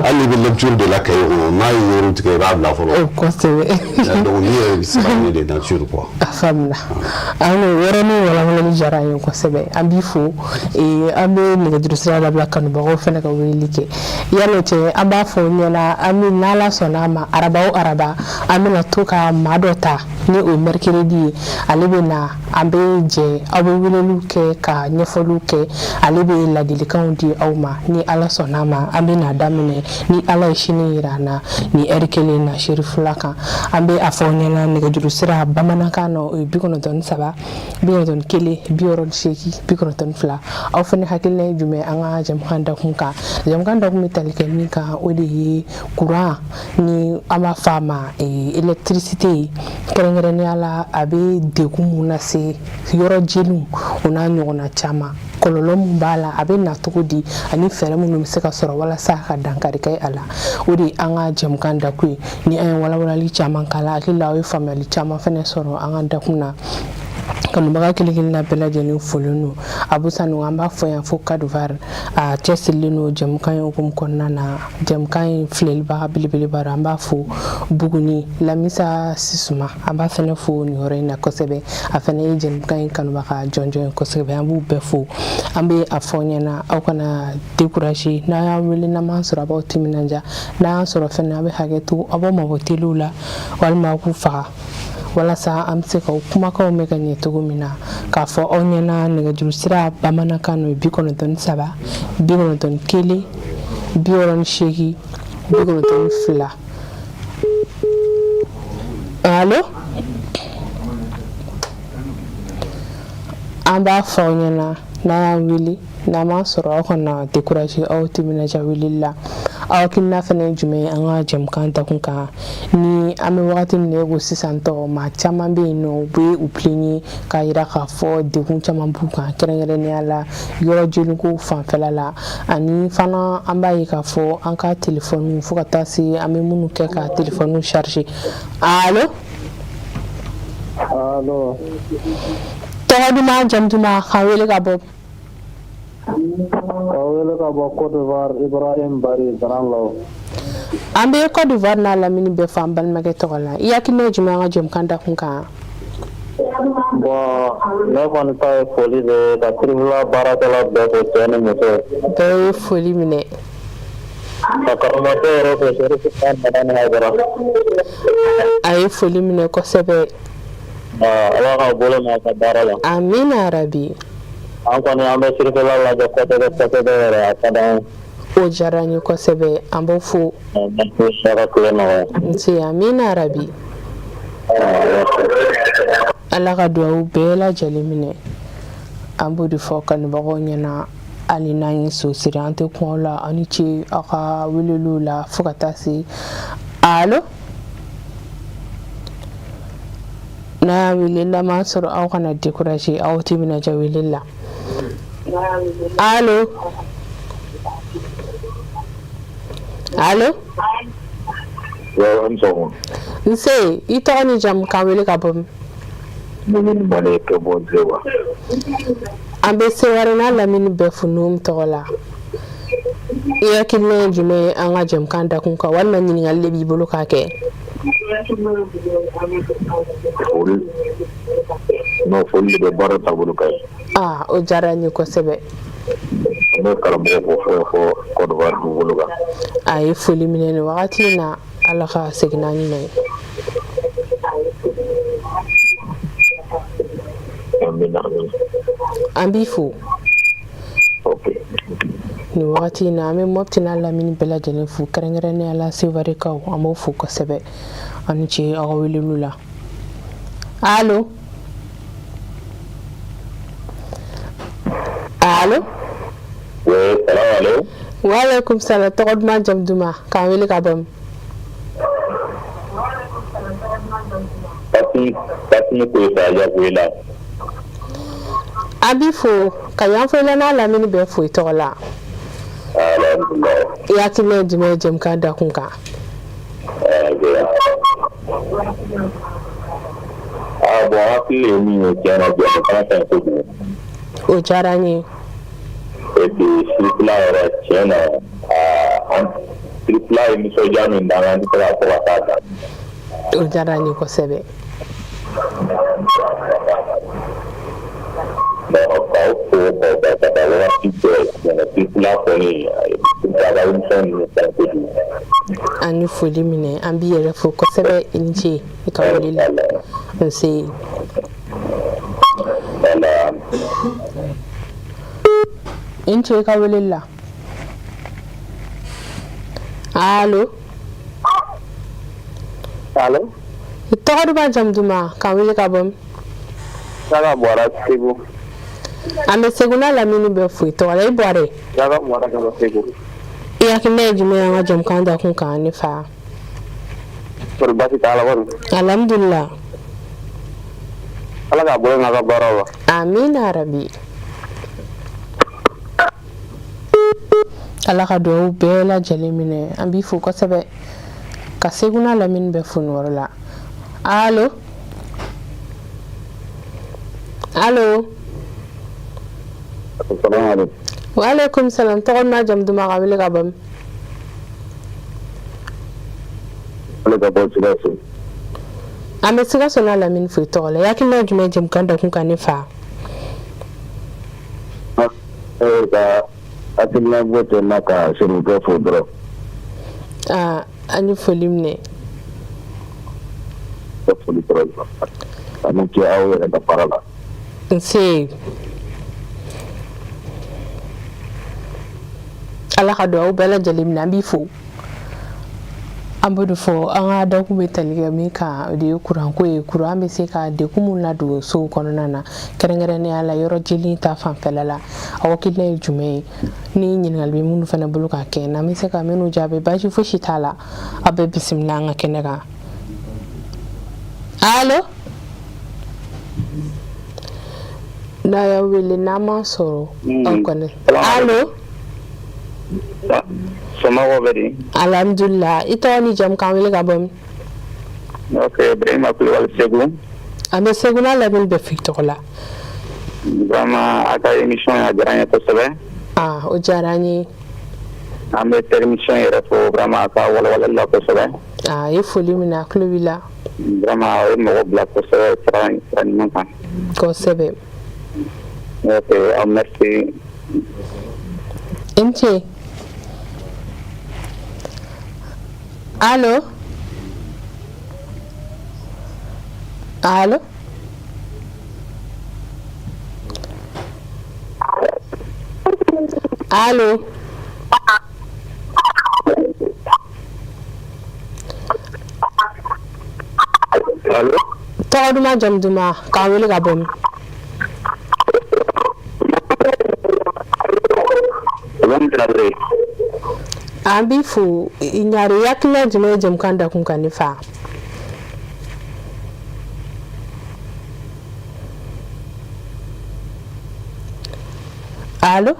hali ni bɛ lecture de la cahier kɔnɔ n'a ye yɔrɔ tigɛ i b'a bila fɔlɔ kosɛbɛ donc ni yɛrɛ bɛ siran ne de nature quoi a faamuna an y'o yɔrɔnin walawalali diyara an ye kosɛbɛ an b'i fo an bɛ nɛgɛjuru sira labila kanubagaw fɛnɛ ka weleli kɛ yan'o cɛ an b'a fɔ ɲɛna an bɛ n'Ala sɔnna a ma araba o araba an bɛna to ka maa dɔ ta ni o ye mercredi ye ale bɛ na an bɛ jɛ aw bɛ weleliw kɛ ka ɲɛfɔliw kɛ ale bɛ ladilikanw di aw ma ni Ala sɔnna a ma an bɛ na daminɛ ni Ala ye sini yira an na ni heure kelen na serifula kan an bɛ a fɔ ɲɛna nɛgɛjuru sira bamanankan na o ye 93 91 68 92 aw fɛnɛ hakilina ye jumɛn an ka jɛmukan dakun kan jɛmukan dakun bɛ tali kɛ min kan o de ye courant ni an b'a fɔ a ma électricité kɛrɛnkɛrɛnnenya la a bɛ degun mun lase yɔrɔ jeliw o n'a ɲɔgɔnna caman kɔlɔlɔ mun b'a la a bɛ na cogo di ani fɛɛrɛ minnu bɛ se ka sɔrɔ walasa ka dankari kɛ a la o de an ka jɛmukan dakun ye ni an ye walawalali caman k'a la hakili la aw ye faamuyali caman fɛnɛ sɔrɔ an ka dakun na kanubaga kelen na bɛɛ lajɛlen folen no abusanu an b'a fɔ yan fo Kaduvare a cɛsirilen no jɛmukan ye hukumu kɔnɔna na jɛmukan ye filɛlibaga belebeleba an b'a fɔ Buguni Lamisa Sisuma an b'a fɛnɛ fɔ nin yɔrɔ in na kosɛbɛ a fɛnɛ ye jɛmukan in kanubaga jɔnjɔn ye kosɛbɛ an b'u bɛɛ fɔ an bɛ a fɔ ɲɛna aw kana décourager n'a y'a wele n'a m'a sɔrɔ a b'aw timinanja n'a y'a sɔrɔ fɛnɛ a bɛ hakɛ to a b'aw mabɔ teliw la walima aw k'u faga walasa an bɛ se ka kumakanw mɛn ka ɲɛ cogo min na k'a fɔ aw ɲɛna nɛgɛjuru sira bamanankan n'o ye 93 91 68 92 allo an b'a fɔ aw ɲɛna n'a y'a wele n'a m'a sɔrɔ aw kana décourager aw timinanja weleli la aw hakilina fɛnɛ ye jumɛn ye an ka jɛmukan dakun kan ni an bɛ wagati min na ko sisan tɔ maa caman bɛ yen nɔ u bɛ u plaignent k'a jira k'a fɔ degun caman b'u kan kɛrɛnkɛrɛnnenya la yɔrɔ jeliko fanfɛla la ani fana an b'a ye k'a fɔ an ka téléphone fo ka taa se an bɛ minnu kɛ ka téléphone charger allo allo tɔgɔ duman jamu duman k'an wele ka bɔ awele ka bɔ Côte d'Ivoire Ibrahim Bari Grand Law an bɛ Côte d'Ivoire n'a lamini bɛɛ fɔ an balimakɛ tɔgɔ la i hakilina ye jumɛn an ka jɛmukan dakun kan bon ne kɔni ta ye foli de ye ka tribunal baarakɛla bɛɛ fo cɛ ni muso bɛɛ ye foli minɛ ka karamɔgɔ yɛrɛ fo Serifu Kan Madani Haidara a ye foli minɛ kosɛbɛ Ala ka bolo mɛn a ka baara la amina yarabi an kɔni an bɛ sirifɛla lajɛ kosɛbɛ yɛrɛ a ka d'an ye o diyara n ye kosɛbɛ an b'o fo Ala ka tile nɔgɔya nse amina yarabi Ala ka duwawu bɛɛ lajɛlen minɛ an b'o de fɔ kanubagaw ɲɛna hali n'an ye so siri an tɛ kuma la aw ni ce aw ka weleliw la fo ka taa se allo n'a y'a wele n'a m'a sɔrɔ aw kana décourager aw timinanja weleli la allo allo nse i tɔgɔ ni jamu k'an wele ka bɔ an bɛ Seware n'a lamini bɛɛ fo n'o tɔgɔ la i hakilina ye jumɛn ye an ka jɛmukan dakun kan walima ɲininkali de b'i bolo k'a kɛ foli bɛ baara taabolo kan o diyara n ye kosɛbɛ ne karamɔgɔ ko fɔ Côte d'Ivoire dugukolo kan a ye foli minɛ nin wagati in na Ala ka segin n'a ɲuman ye an b'i fo nin wagati in na an bɛ Mopti n'a lamini bɛɛ lajɛlen fo kɛrɛnkɛrɛnnenya la Sevarekaw an b'o fo kosɛbɛ aw ni ce aw ka weleliw la allo allo waaleykum salam tɔgɔ duman jamu duman k'an wele ka bɔ min an b'i fo ka yanfɔlila n'a lamini bɛɛ fo i tɔgɔ la i hakilina ye jumɛn ye jɛmukan dakun kan bon hakili ye min ye tiɲɛ na jɛmukan ka ɲi kojugu o diyara n ye sirifila yɛrɛ tiɲɛ na sirifila ye nisɔndiya min d'an kan an tɛ se k'a fɔ ka taa dan o diyara n ye kosɛbɛ k'aw fo ka taa wagati bɛɛ sirifila kɔni sirifila ninnu ka ɲi kojugu an ye foli minɛ an b'i yɛrɛ fo kosɛbɛ i ni ce i ka wele la nse i ni ce i ka wele la allo allo i tɔgɔ duman jamu duman k'an wele ka bɔ min Saka Bɔra Segu an bɛ Segu n'a lamini bɛɛ fo i tɔgɔ la i Bɔre Saka Bɔra ka bɔ Segu i hakilina ye jumɛn ye an ka jɛmukan dakun kan ne fa kɔri baasi t'ala kɔni alhamdulillah Ala ka bolo n'a ka baaraw la amina yarabi Ala ka duwawu bɛɛ lajɛlen minɛ an b'i fo kosɛbɛ ka Segu n'a lamini bɛɛ fo nin yɔrɔ la allo allo Assalamualaikum. Waalaikum salam tɔgɔ n'a jamu duman ka wele ka bɔ Ale ka bɔ Sikaso. an bɛ Sikaso n'a lamini foyi tɔgɔ la yakina jumɛn jamukan da kun kan ne fa Ka hakilina bɔ tɛ na ka sɛnɛkɛ fo dɔrɔn. an ye foli minɛ Ka foli dɔrɔn. Ani ce aw yɛrɛ ka baara la. nse ala ka dugawu bɛɛ lajɛlen minɛ an b'i fo an b'o de fɔ an ka dakun bɛ tali kɛ min kan o de ye kuranko ye kuran bɛ se ka dekun mun ladon sow kɔnɔna na kɛrɛnkɛrɛnnenya la yɔrɔ jeli ta fanfɛla la aw hakilina ye jumɛn ye ni ɲininkali bɛ minnu fana bolo ka kɛ n'an bɛ se ka minnu jaabi baasi fosi t'a la aw bɛɛ bisimila an ka kɛnɛ kan allo n'a y'a wele n'an ma sɔrɔ an kɔni allo Somɔgɔw bɛ di? alhamdulillah i tɔgɔ ni jamu k'an wele ka bɔ min Ok, Ibrahima Kulibali Segu. an bɛ Segu n'a lamini bɛɛ f'i tɔgɔ la Vraiment a ka émission a diyara n ye kosɛbɛ. o diyara an ye An bɛ technicien yɛrɛ fo vraiment a ka walawalali la kosɛbɛ. a ye foli minɛ a tulo b'i la Vraiment a ye mɔgɔ bila kosɛbɛ sira ɲuman kan. kosɛbɛ Ok, aw merci. i ni ce allo allo allo Allo? tɔgɔ duman jamu duman k'an wele ka bɔ min Ibrahima Traoré. an b'i fo ɲari hakilina jumɛn ye jamukan da kun kan ne fa allo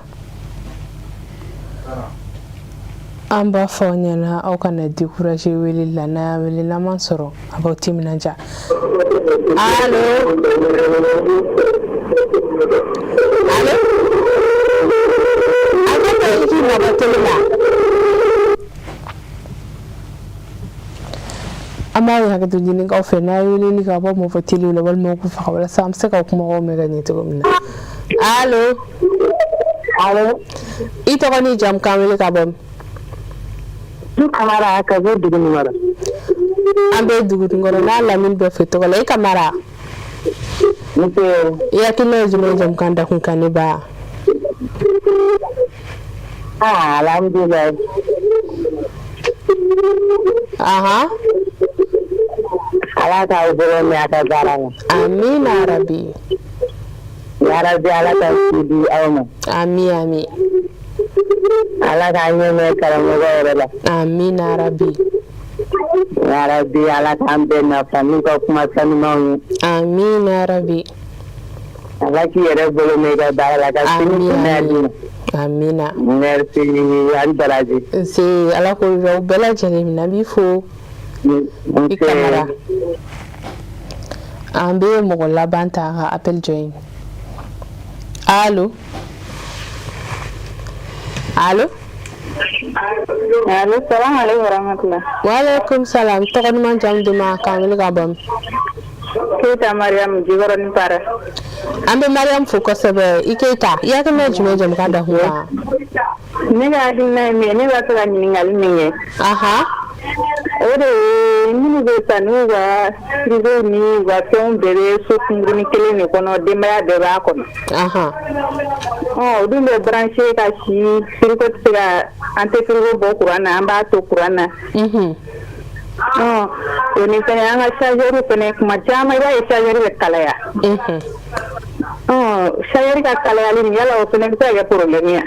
an b'a fɔ aw ɲɛna aw kana décourager weleli la n'a y'a wele n'an ma sɔrɔ a b'aw timinanja allo allo a bɛ ka i k'i mabɔ tele la an b'a ye hakɛto ɲini k'aw fɛ n'a ye weleli ka bɔ mɔgɔ tele la walima k'u faga walasa an bɛ se ka kumaw mɛn ka ɲɛ cogo min na allo allo i tɔgɔ ni jamu k'an wele ka bɔ min du Kamara ka bɔ Dugunikɔrɔ. an bɛ Dugunikɔrɔ n'a lamini bɛɛ fɛ tɔgɔ la i Kamara Nse i hakilina ye jumɛn ye jamukan da kun kan ne ba alhamdulillah. Ala k'aw bolo mɛn a ka baara la. amina rabi Yarabi Ala ka si di aw ma. ami Ala k'an ɲɛmɛ karamɔgɔ yɛrɛ la. amina rabi Yarabi Ala k'an bɛɛ nafa n'u ka kuma sanumanw ye. amina rabi Ala k'i yɛrɛ bolo mɛn i ka baara la ka sini kunbɛn di ma. amina Merci ani baraji. nse ala k'o jɔ u bɛɛ lajɛlen minɛ an b'i fo i Kamara an bɛ mɔgɔ laban ta ka appel jɔ yen allo allo allo salaamaaleykum wa rahmatulah. waaleykum salam tɔgɔ duman jamu duman k'an wele ka bɔ min Keita Mariam Jikɔrɔ ni Para. an bɛ Mariam fo kosɛbɛ i Keita i hakilina ye jumɛn ye jamukan da kun kan Ne ka hakilina ye min ye ne b'a fɛ ka ɲininkali min kɛ. O de ye minnu bɛ taa n'u ka frigo ni u ka fɛnw bɛɛ bɛ so kunkurunin kelen de kɔnɔ denbaya bɛɛ b'a kɔnɔ. O dun bɛ branché ka si frigo tɛ se ka an tɛ frigo bɔ courant na an b'a to courant na. O ni fɛnɛ an ka chargeur fɛnɛ kuma caman i b'a ye chargeur bɛ kalaya. Chargeur ka kalayali nin yala o fɛnɛ bɛ se ka kɛ problème ye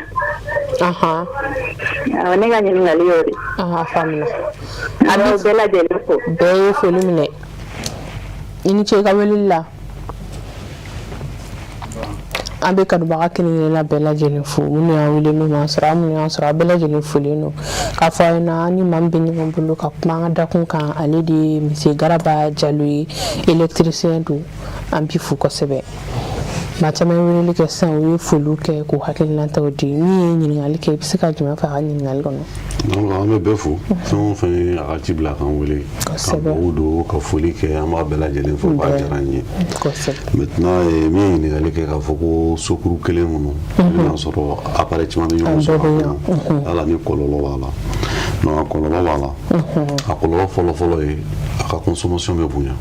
wa? Ne ka ɲininkali y'o de. Faamuna. A b'aw bɛɛ lajɛlen fo. Bɛɛ ye foli minɛ i ni ce i ka weleli la an bɛ kanubaga kelen-kelenna bɛɛ lajɛlen fo minnu y'an wele n'u m'an sɔrɔ an minnu y'an sɔrɔ a bɛɛ lajɛlen folen don k'a fɔ aw ɲɛna an ni maa min bɛ ɲɔgɔn bolo ka kuma an ka dakun kan ale de ye Monsieur Garaba Jalo ye électricien don an b'i fo kosɛbɛ caman weleli kɛ sisan u ye foliw kɛ k'u hakilinataw di min ye ɲininkali kɛ i bɛ se ka jumɛn fɔ a ka ɲininkali kɔnɔ. donc an bɛ bɛɛ fo fɛn o fɛn a ka ci bila k'an wele ka dugawu don ka foli kɛ an b'a bɛɛ lajɛlen fo k'a diyara an ye. maintenant min ye ɲininkali kɛ k'a fɔ ko sokuru kelen kɔnɔ i bɛna sɔrɔ appareil caman bɛ ɲɔgɔn sɔrɔ a kɔnɔ ala ni kɔlɔlɔ b'a la donc a kɔlɔlɔ b'a la a kɔlɔlɔ fɔlɔ-fɔlɔ ye a ka consommation bɛ bonya.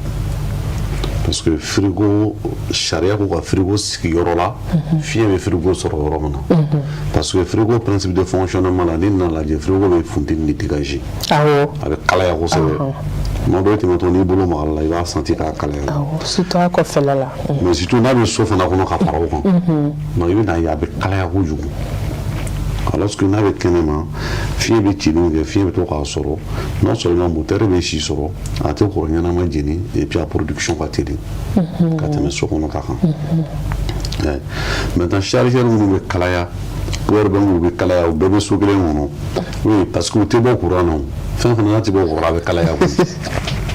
parce que frigo sariya ko ka frigo sigi yɔrɔ la fiɲɛ bɛ frigo sɔrɔ yɔrɔ min na parce que frigo principe de fonctionnement la ni nana lajɛ frigo bɛ funteni de dégager a bɛ kalaya kosɛbɛ tuma dɔw tɛmɛtɔ n'i bolo maga la i b'a senti k'a kalaya surtout a kɔfɛla la mais surtout n'a bɛ so fana kɔnɔ ka fara o kan donc i bɛ na ye a bɛ kalaya kojugu alors que n'a bɛ kɛnɛma fiɲɛ bɛ ciliw kɛ fiɲɛ bɛ to k'a sɔrɔ non seulement moteur bɛ si sɔrɔ a tɛ kɔrɔ ɲɛnama jeni et puis a production ka teli ka tɛmɛ so kɔnɔ ta kan maintenant chargeur minnu bɛ kalaya power bank bɛ kalaya u bɛɛ bɛ so kelen kɔnɔ oui parce que u tɛ bɔ courant na fɛn fɛn n'a tɛ bɔ courant a bɛ kalaya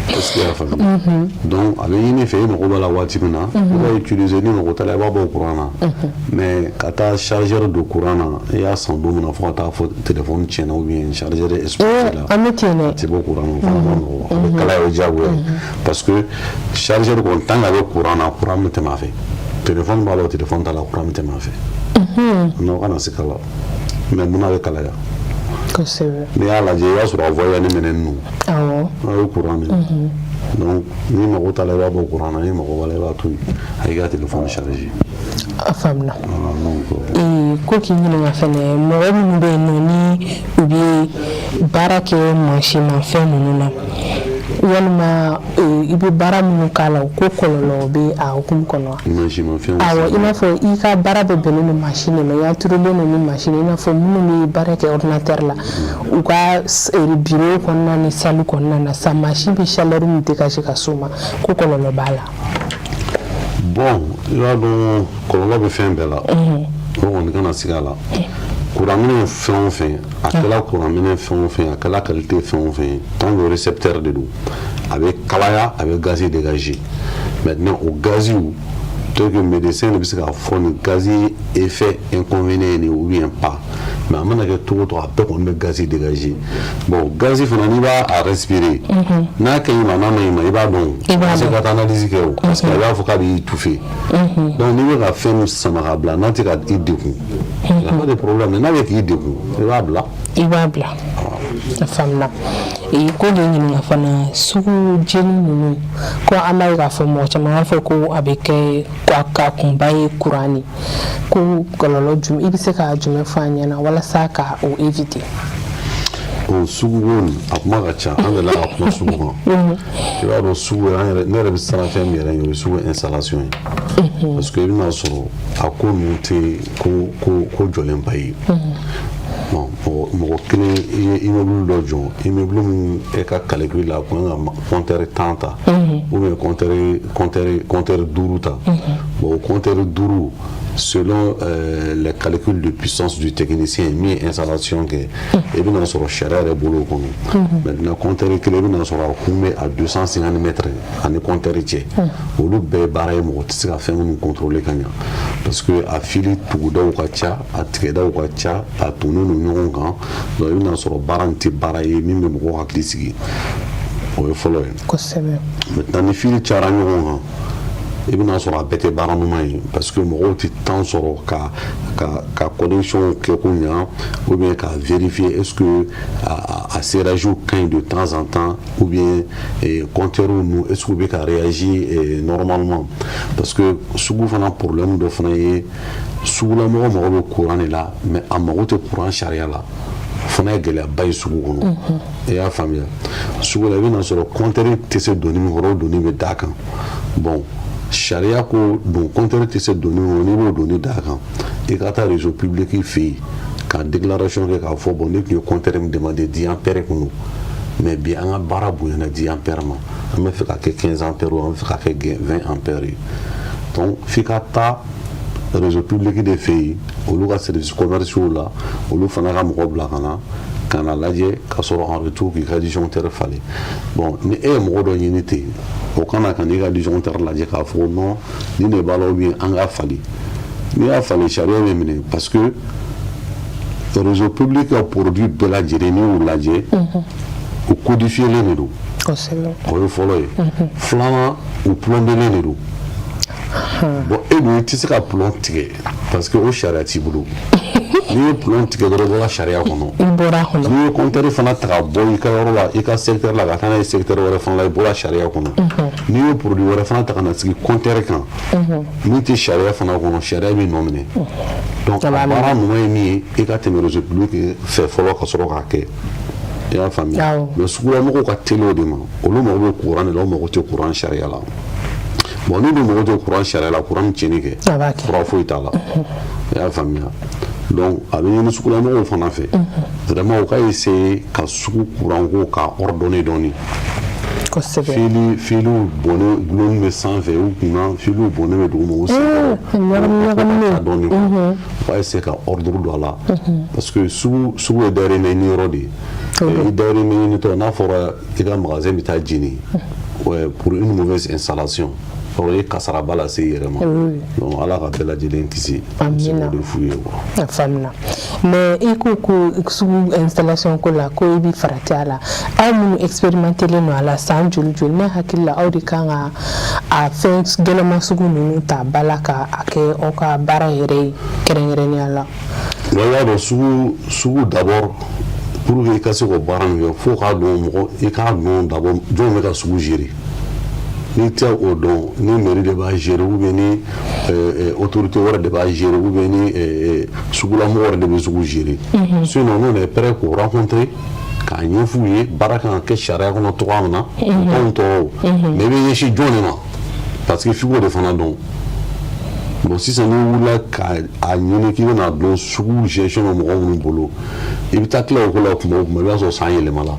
est-ce que y'a faamuya donc a bɛ ɲini fɛ i mago b'a la waati min na i b'a utiliser ni mago t'a la i b'a bɔ courant na mais ka taa chargeur don courant na i y'a san don min na fo ka taa fɔ téléphone tiɲɛna ou bien chargeur explosé la a tɛ bɔ courant na o fana ma nɔgɔ a bɛ kalaya o diyagoya parce que chargeur kɔni tant que a bɛ courant na courant bɛ tɛmɛ a fɛ téléphone b'a la o téléphone t'a la courant bɛ tɛmɛ a fɛ non kana se kala mais munna a bɛ kalaya n'i y'a lajɛ i b'a sɔrɔ a voyant ni minɛn ninnu a ye courant de donc ni mago t'a la i b'a bɔ courant na ni mago b'a la i b'a to yen a y'i ka téléphone charger a faamuna ko k'i ɲininka fɛnɛ mɔgɔ minnu bɛ yen nɔ ni u bɛ baara kɛ mansinmafɛn ninnu na walima i bɛ baara minnu k'a la ko kɔlɔlɔ bɛ a hukumu kɔnɔ awɔ i n'a fɔ i ka baara bɛ bɛnnen don mansin de ma i y'a turulen don ni mansin i n'a fɔ minnu bɛ baara kɛ ordinateur la u ka bureau kɔnɔna ni salle kɔnɔna na sa mansin bɛ chaleur min dégager ka s'o ma ko kɔlɔlɔ b'a la. bon i b'a dɔn kɔlɔlɔ bɛ fɛn bɛɛ la o kɔni kana sigi a la courant minɛ fɛn o fɛn a kɛla courant minɛ fɛn o fɛn a kɛla qualité fɛn o fɛn tant que récepteur de don a bɛ kalaya a bɛ gaz dégager maintenant o gaziw peut-être que médecin de bɛ se k'a fɔ ni gaz effet inconvénient ye ou bien pas mais a mana kɛ cogo o cogo a bɛɛ kɔni bɛ gaz dégager bon gaz fana n'i b'a respirer n'a ka ɲi ma n'a ma ɲi ma i b'a dɔn i bɛ se ka taa analyse kɛ o parce que a b'a fɔ k'a b'i étouffer donc n'i bɛ ka fɛn sama ka bila n'a tɛ ka i degun il y a pas de problème n'a bɛ k'i degun i b'a bila. I b'a bila a faamuna ko de ɲininka fana sugu jeli ninnu ko an b'a ye k'a fɔ mɔgɔ caman b'a fɔ ko a bɛ kɛ ka kunba ye courant de ko kɔlɔlɔ jumɛn i bɛ se ka jumɛn fɔ an ɲɛna walasa ka o éviter. o sugu ko a kuma ka ca an delila ka kuma sugu kan i b'a dɔn sugu ne yɛrɛ bɛ siran fɛn min yɛrɛ ɲɛ o ye sugu installation ye parce que i bɛna sɔrɔ a ko ninnu tɛ ko jɔlenba ye bon mɔgɔ kelen i ye immeuble dɔ jɔ immeuble min e ka calcul la ko ka compteur 10 ta ou bien compteur 5 ta bon o compteur 5 selon les calculs de puissance du technicien min ye installation kɛ i bɛna sɔrɔ sariya yɛrɛ bolo kɔnɔ maintenant compteur kelen i bɛna sɔrɔ a kun bɛ a 250 mètres ani compteur cɛ olu bɛɛ ye baara ye mɔgɔ tɛ se ka fɛn minnu contrôler ka ɲa parce que a fili tugudaw ka ca a tigɛdaw ka ca a tonnen don ɲɔgɔn kan donc i bɛna sɔrɔ baara in tɛ baara ye min bɛ mɔgɔw hakili sigi o ye fɔlɔ ye kosɛbɛ maintenant ni fili cayara ɲɔgɔn kan i bɛna sɔrɔ a bɛɛ tɛ baara ɲuman ye parce que mɔgɔw tɛ temps sɔrɔ ka connexion kɛ ko ɲa ou bien ka vérifier est-ce que a serrage ka ɲi de temps en temps ou bien compteur ninnu est-ce que u bɛ ka réagir normalement parce que sugu fana problème dɔ fana ye sugulamɔgɔ mago bɛ courant de la mais a mago tɛ courant sariya la fana ye gɛlɛyaba ye sugu kɔnɔ i y'a faamuya sugu la i bɛna sɔrɔ compteur tɛ se donni min kɔrɔ o donni bɛ d'a kan bon sariya ko don compteur tɛ se donni min kɔrɔ n'i b'o donni d'a kan i ka taa réseau public fɛ yen ka déclaration kɛ k'a fɔ bon ne tun ye compteur min demandé 10 ampères kun don mais bi an ka baara bonyana 10 ampères ma an bɛ fɛ ka kɛ 15 ampères an bɛ fɛ ka kɛ 20 ampères ye donc f'i ka taa réseau public de fɛ yen olu ka services commerciaux la olu fana ka mɔgɔ bila ka na kana lajɛ ka sɔrɔ en retour k'i ka disjoncteur falen bon ni e ye mɔgɔ dɔ ɲini ten o kana ka n'i ka disjoncteur lajɛ k'a fɔ non ni de b'a la ou bien an k'a falen n'i y'a falen sariya bɛ minɛ parce que réseau public ka produit bɛɛ lajɛlen n'i y'u lajɛ u codifielen de don o ye fɔlɔ ye filanan u plombelen de don bon e dun i tɛ se ka plomb tigɛ parce que o sariya t'i bolo n'i ye plomb tigɛ dɔrɔn i bɔra sariya kɔnɔ n'i ye compteur fana ta ka bɔ i ka yɔrɔ la i ka secteur la ka taa n'a ye secteur wɛrɛ fana la i bɔra sariya kɔnɔ n'i ye produit wɛrɛ fana ta ka na sigi compteur kan min tɛ sariya fana kɔnɔ sariya b'i nɔ minɛ donc a baara ɲuman ye min ye i ka tɛmɛ réseau public fɛ fɔlɔ ka sɔrɔ k'a kɛ i y'a faamuya mais sugulamɔgɔw ka teli o de ma olu mago bɛ courant de la o mago tɛ courant sariya la bon ni dun mago tɛ courant sariya la courant tiɲɛni kɛ courant foyi t'a la i y'a faamuya donc a bɛ ɲini sugulamɔgɔw fana fɛ vraiment u ka essayer ka sugu courant ko ka ordonner dɔɔni filiw bɔnnen gulonnin bɛ sanfɛ u kunna filiw bɔnnen bɛ duguma u senkɔrɔ ka dɔɔni u ka essayer ka ordre don a la parce que sugu ye dayirimɛ ɲini yɔrɔ de ye i dayirimɛ ɲinitɔ n'a fɔra i ka magasin bɛ taa jeni pour une mauvaise installation o ye kasaraba lase i yɛrɛ ma donc ala ka bɛɛ lajɛlen kisi amina de f'u ye a faamuna mais i ko sugu installation ko la ko i bi farati a la aw minnu expérimentelen no a la san joli ne hakili la aw de kan ka a fɛn gɛlɛma sugu ninnu ta ba la ka a kɛ aw ka baara yɛrɛ ye kɛrɛnkɛrɛnnenya la i y'a dɔn sugu d'abord pour que i ka se k'o baara min kɛ fo k'a dɔn mɔgɔ i k'a dɔn d'abord jɔn bɛ ka sugu gérer ni tɛ o dɔn ni mairie de b'a gérer ou bien ni autorité wɛrɛ de b'a gérer ou bien ni sugulamɔgɔ wɛrɛ de bɛ sugu gérer sinon nous on est prêt k'o rencontrer k'a ɲɛf'u ye baara kan ka kɛ sariya kɔnɔ cogoya min na anw tɔɔrɔ mais i bɛ ɲɛsin jɔn de ma parce que f'i k'o de fana dɔn bon sisan n'i wulila k'a ɲini k'i bɛna dɔn sugu gestion bɛ mɔgɔ minnu bolo i bɛ taa tila o ko la tuma o tuma i b'a sɔrɔ san yɛlɛmala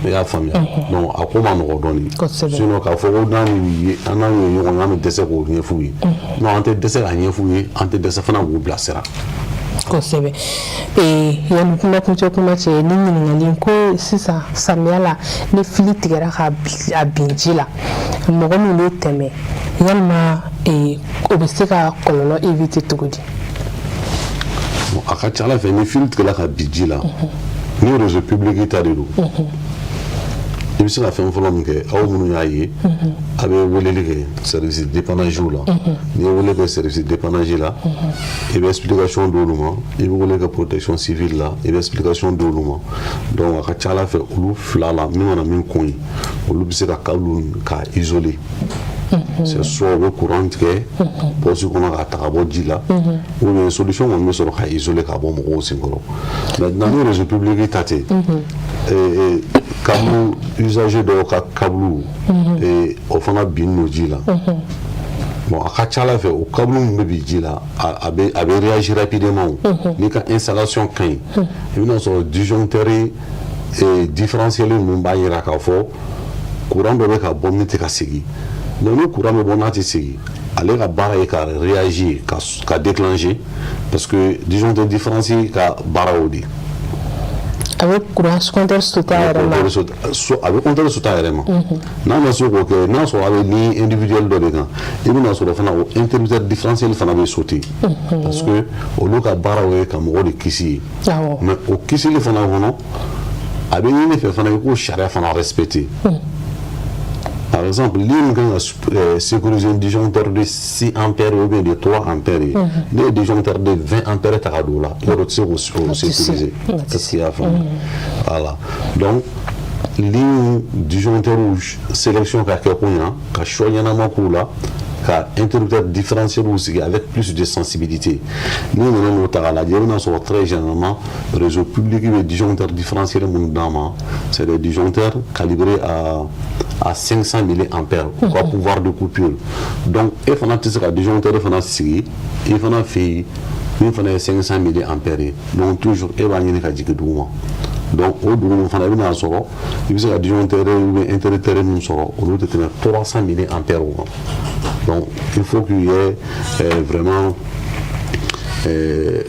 i y'a faamuya donc a ko ma nɔgɔ dɔɔni sinon k'a fɔ ko n'an y'u ye an n'an y'u ye ɲɔgɔn ye an bɛ dɛsɛ k'o ɲɛf'u ye non an tɛ dɛsɛ k'a ɲɛf'u ye an tɛ dɛsɛ fana k'u bilasira kosɛbɛ yanni kumakuncɛ kuma cɛ ni ɲininkali ko sisan samiya la ni fili tigɛra ka bin ji la mɔgɔ min bɛ tɛmɛ yalima o bɛ se ka kɔlɔlɔ éviter cogo di a ka ca ala fɛ ni fili tigɛra ka bin ji la ni réseau public ta de don i bɛ se ka fɛn fɔlɔ min kɛ aw minnu y'a ye a bɛ weleli kɛ service dépannage la n'i ye wele kɛ service dépannage la i bɛ explication d'olu ma i bɛ wele kɛ protection civile la i bɛ explication d'olu ma donc a ka ca ala fɛ olu fila la min mana min kun ye olu bɛ se ka câble ka isoler c'est soit o bɛ courant tigɛ poste kɔnɔ k'a ta ka bɔ ji la ou bien solution kɔni bɛ sɔrɔ ka isoler ka bɔ mɔgɔw senkɔrɔ maintenant ni réseau public ta tɛ câble usager dɔw ka câble o fana bin n'o ji la bon a ka ca ala fɛ o câble min bɛ bin ji la a bɛ réagir rapidement n'i ka installation ka ɲi i bɛna sɔrɔ disjoncteur différentiel ninnu b'a jira k'a fɔ courant dɔ bɛ ka bɔ min tɛ ka segin donc ni courant bɛ bɔ n'a tɛ segin ale ka baara ye ka réagir ka déclencher parce que disjoncteur différentiel ka baara y'o de ye a bɛ courant compteur sauter a yɛrɛ ma a bɛ compteur sauter a yɛrɛ ma n'a ma se k'o kɛ n'a sɔrɔ a bɛ ligne individuelle dɔ de kan i bɛna sɔrɔ fana o interrupteur différentiel fana bɛ sauter parce que olu ka baara ye ka mɔgɔ de kisi ye mais o kisili fana kɔnɔ a bɛ ɲini fɛ fana i k'o sariya fana respecter par exemple ligne kan ka sécuriser un disjoncteur de 6 ampères ou bien de 3 ampères ne ye disjoncteur de 20 ampères ta ka don o la yɔrɔ tɛ se k'o sécuriser est-ce qu'il y a faamu voilà donc ligne disjoncteur sélection ka kɛ ko ɲa ka choix ɲɛnama k'u la ka interrupteur différentiel sigi avec plus de sensibilité ni nana n'o ta k'a lajɛ i bɛna sɔrɔ très généralement réseau public bɛ disjoncteur différentiel minnu d'an ma c'est des disjoncteurs calibrés à 500 milliampères ou ka pouvoir de coupure donc e fana tɛ se ka disjoncteur fana sigi i fana fɛ yen min fana ye 500 milliampères ye donc toujours e b'a ɲini ka jigin duguma donc o dugu fana i bɛna sɔrɔ i bɛ se ka disjoncteur ou bien interrupteur min sɔrɔ olu tɛ tɛmɛ 300 milliampères kan donc il faut qu'il y ait vraiment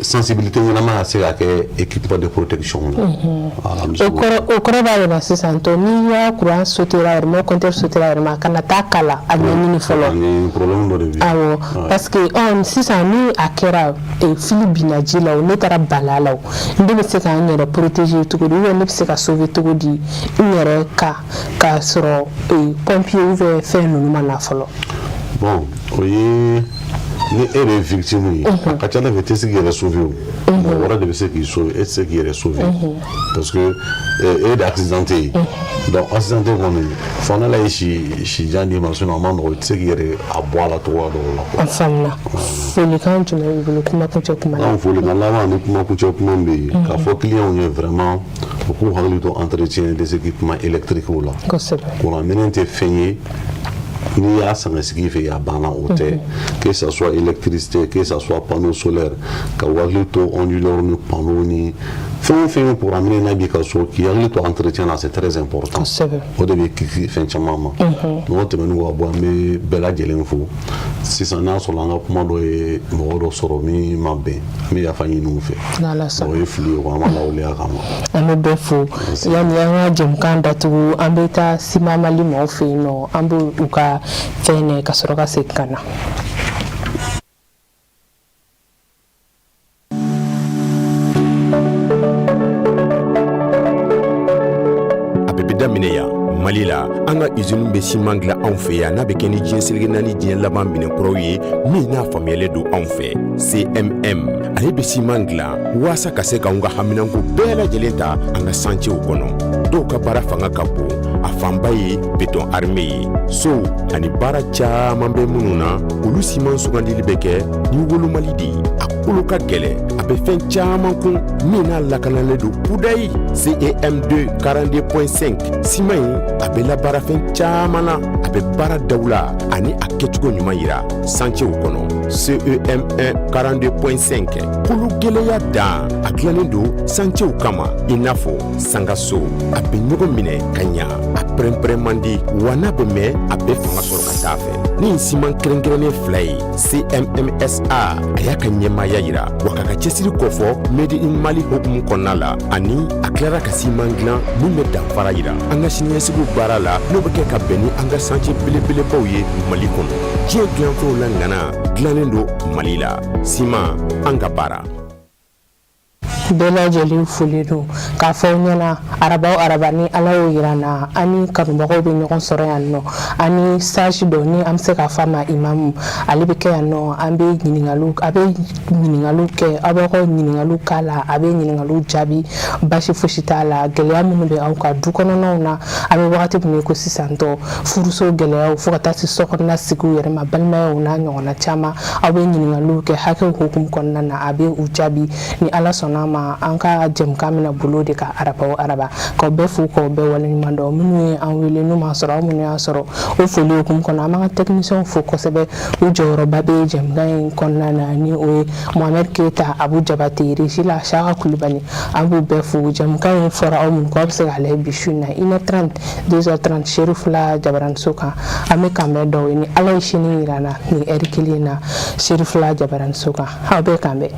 sensibilité ɲɛnama se ka kɛ équipement de protection la. O kɔrɔ b'a yɛrɛ sisan to ni y'a courant sautera yɛrɛ ma compteur sautera yɛrɛ ma kana taa kala a ɲɛɲini fɔlɔ. Ni problème dɔ de bɛ yen. Awɔ parce que sisan ni a kɛra fili binna ji la o ne taara bala la o ne bɛ se k'an yɛrɛ protéger cogo di ne bɛ se ka sauver cogo di n yɛrɛ ka sɔrɔ pompier ou bien fɛn ninnu ma na fɔlɔ. Bon o ye ni e de ye victime ye a ka ca ala fɛ i tɛ se k'i yɛrɛ sauver o mɔgɔ wɛrɛ de bɛ se k'i sauver e tɛ se k'i yɛrɛ sauver parce que e de accidenté ye donc accidenté kɔni fɔ n'ala ye si jan d'i ma sinon a ma nɔgɔ i tɛ se k'i yɛrɛ a bɔ a la cogoya dɔw la. A faamuna folikan jumɛn b'i bolo kumakuncɛ kuma la. Folikan laban ni kumakuncɛ kuma bɛ yen k'a fɔ clients ye vraiment u k'u hakili to entretien des équipements électriques la. Kosɛbɛ. Courant minɛ tɛ fɛn ye n'i y'a san ka sigi fɛ a banna o tɛ que ça soit électricité que ça soit panneau solaire ka hakili to onduleur ni panneau ni fɛn o fɛn courant minɛ n'a b'i ka so k'i hakili to entretien na c'est très important. Kosɛbɛ. O de bɛ kisi fɛn caman ma. n'o tɛmɛnen kɔ ka bɔ an bɛ bɛɛ lajɛlen fo sisan n'a sɔrɔ an ka kuma dɔ ye mɔgɔ dɔ sɔrɔ min ma bɛn an bɛ yafa ɲini u fɛ. O ye fili ye an b'a lawaleya kama. An bɛ bɛɛ fo yanni an ka jɛmukan datugu an bɛ taa Sima Mali mɔgɔw fɛ yen nɔ an bɛ u ka fɛn ka sɔrɔ ka segin ka na. A bɛ daminɛ yan Mali la an ka usine bɛ ciment dilan anw fɛ yan n'a bɛ kɛ ni diɲɛ seleke naani diɲɛ laban minɛnkuraw ye min n'a faamuyalen don anw fɛ CMM ale bɛ ciment dilan waasa ka se k'anw ka haminanko bɛɛ lajɛlen ta an ka chantier kɔnɔ dɔw ka baara fanga ka bon a fanba ye béton armé ye so ani baara caman bɛ minnu na olu ciment sugandili bɛ kɛ ni wolomali de a kolo ka gɛlɛn a bɛ fɛn caman kun min n'a lakanalen don kudayi CEM2 42.5 ciment in a bɛ labaara fɛn caman na a bɛ baara daw la ani a kɛcogo ɲuman yira chantier kɔnɔ CEM1 42.5 kolo gɛlɛya dan a dilannen don chantier kama i n'a fɔ sangaso a bɛ ɲɔgɔn minɛ ka ɲa a pɛrɛn-pɛrɛn man di wa n'a bɛ mɛn a bɛ fanga sɔrɔ ka taa fɛ ni ciment kɛrɛnkɛrɛnnen fila ye CMMSA a y'a ka ɲɛmaaya yira wa k'a ka cɛsiri kɔfɔ made in Mali hukumu kɔnɔna la ani a tilara ka ciment dilan min bɛ danfara yira an ka siniɲɛsigiw baara la n'o bɛ kɛ ka bɛn ni an ka chantier belebelebaw ye Mali kɔnɔ diɲɛ dilanfɛnw la ŋana dilannen don Mali la ciment an ka baara. Bɛɛ lajɛlen foli don k'a fɔ aw ɲɛna araba o araba ni ala y'o yira an na ani kanubagaw bɛ ɲɔgɔn sɔrɔ yan nɔ ani stage dɔ ni an bɛ se k'a fɔ a ma imamu ale bɛ kɛ yan nɔ an bɛ ɲininkaliw a bɛ ɲininkaliw kɛ aw b'aw ka ɲininkaliw k'a la a bɛ ɲininkaliw jaabi basi fosi t'a la gɛlɛya minnu bɛ aw ka du kɔnɔnaw na a bɛ wagati min ko sisan tɔ furuso gɛlɛyaw fo ka taa se sokɔnɔna sigiw yɛrɛ ma balimayaw n'a ɲɔgɔnna caman aw bɛ ɲininkaliw kɛ hakɛw hukumu kɔnɔna na a bɛ u jaabi ni ala sɔnna ma an ka jɛmukan mina bolo de ka araba o araba k'aw bɛɛ fo k'aw bɛɛ waleɲuman dɔn minnu ye an wele n'u m'a sɔrɔ aw minnu y'a sɔrɔ o foli hukumu kɔnɔ an b'an ka techniciens fo kosɛbɛ u jɔyɔrɔba bɛ jɛmukan in kɔnɔna na ni o ye Mohamed Keyita Abu Jabate Regi la Saka Kulibali an b'u bɛɛ fo jɛmukan in fɔra aw minnu k'aw bɛ se k'a lajɛ bi su in na 1h30 2h30 Serifula Jabaranso kan an bɛ kanbɛn dɔw ye ni ala ye sini yira an na ni heure kelen na Serifula Jabaranso kan aw bɛɛ kanbɛn.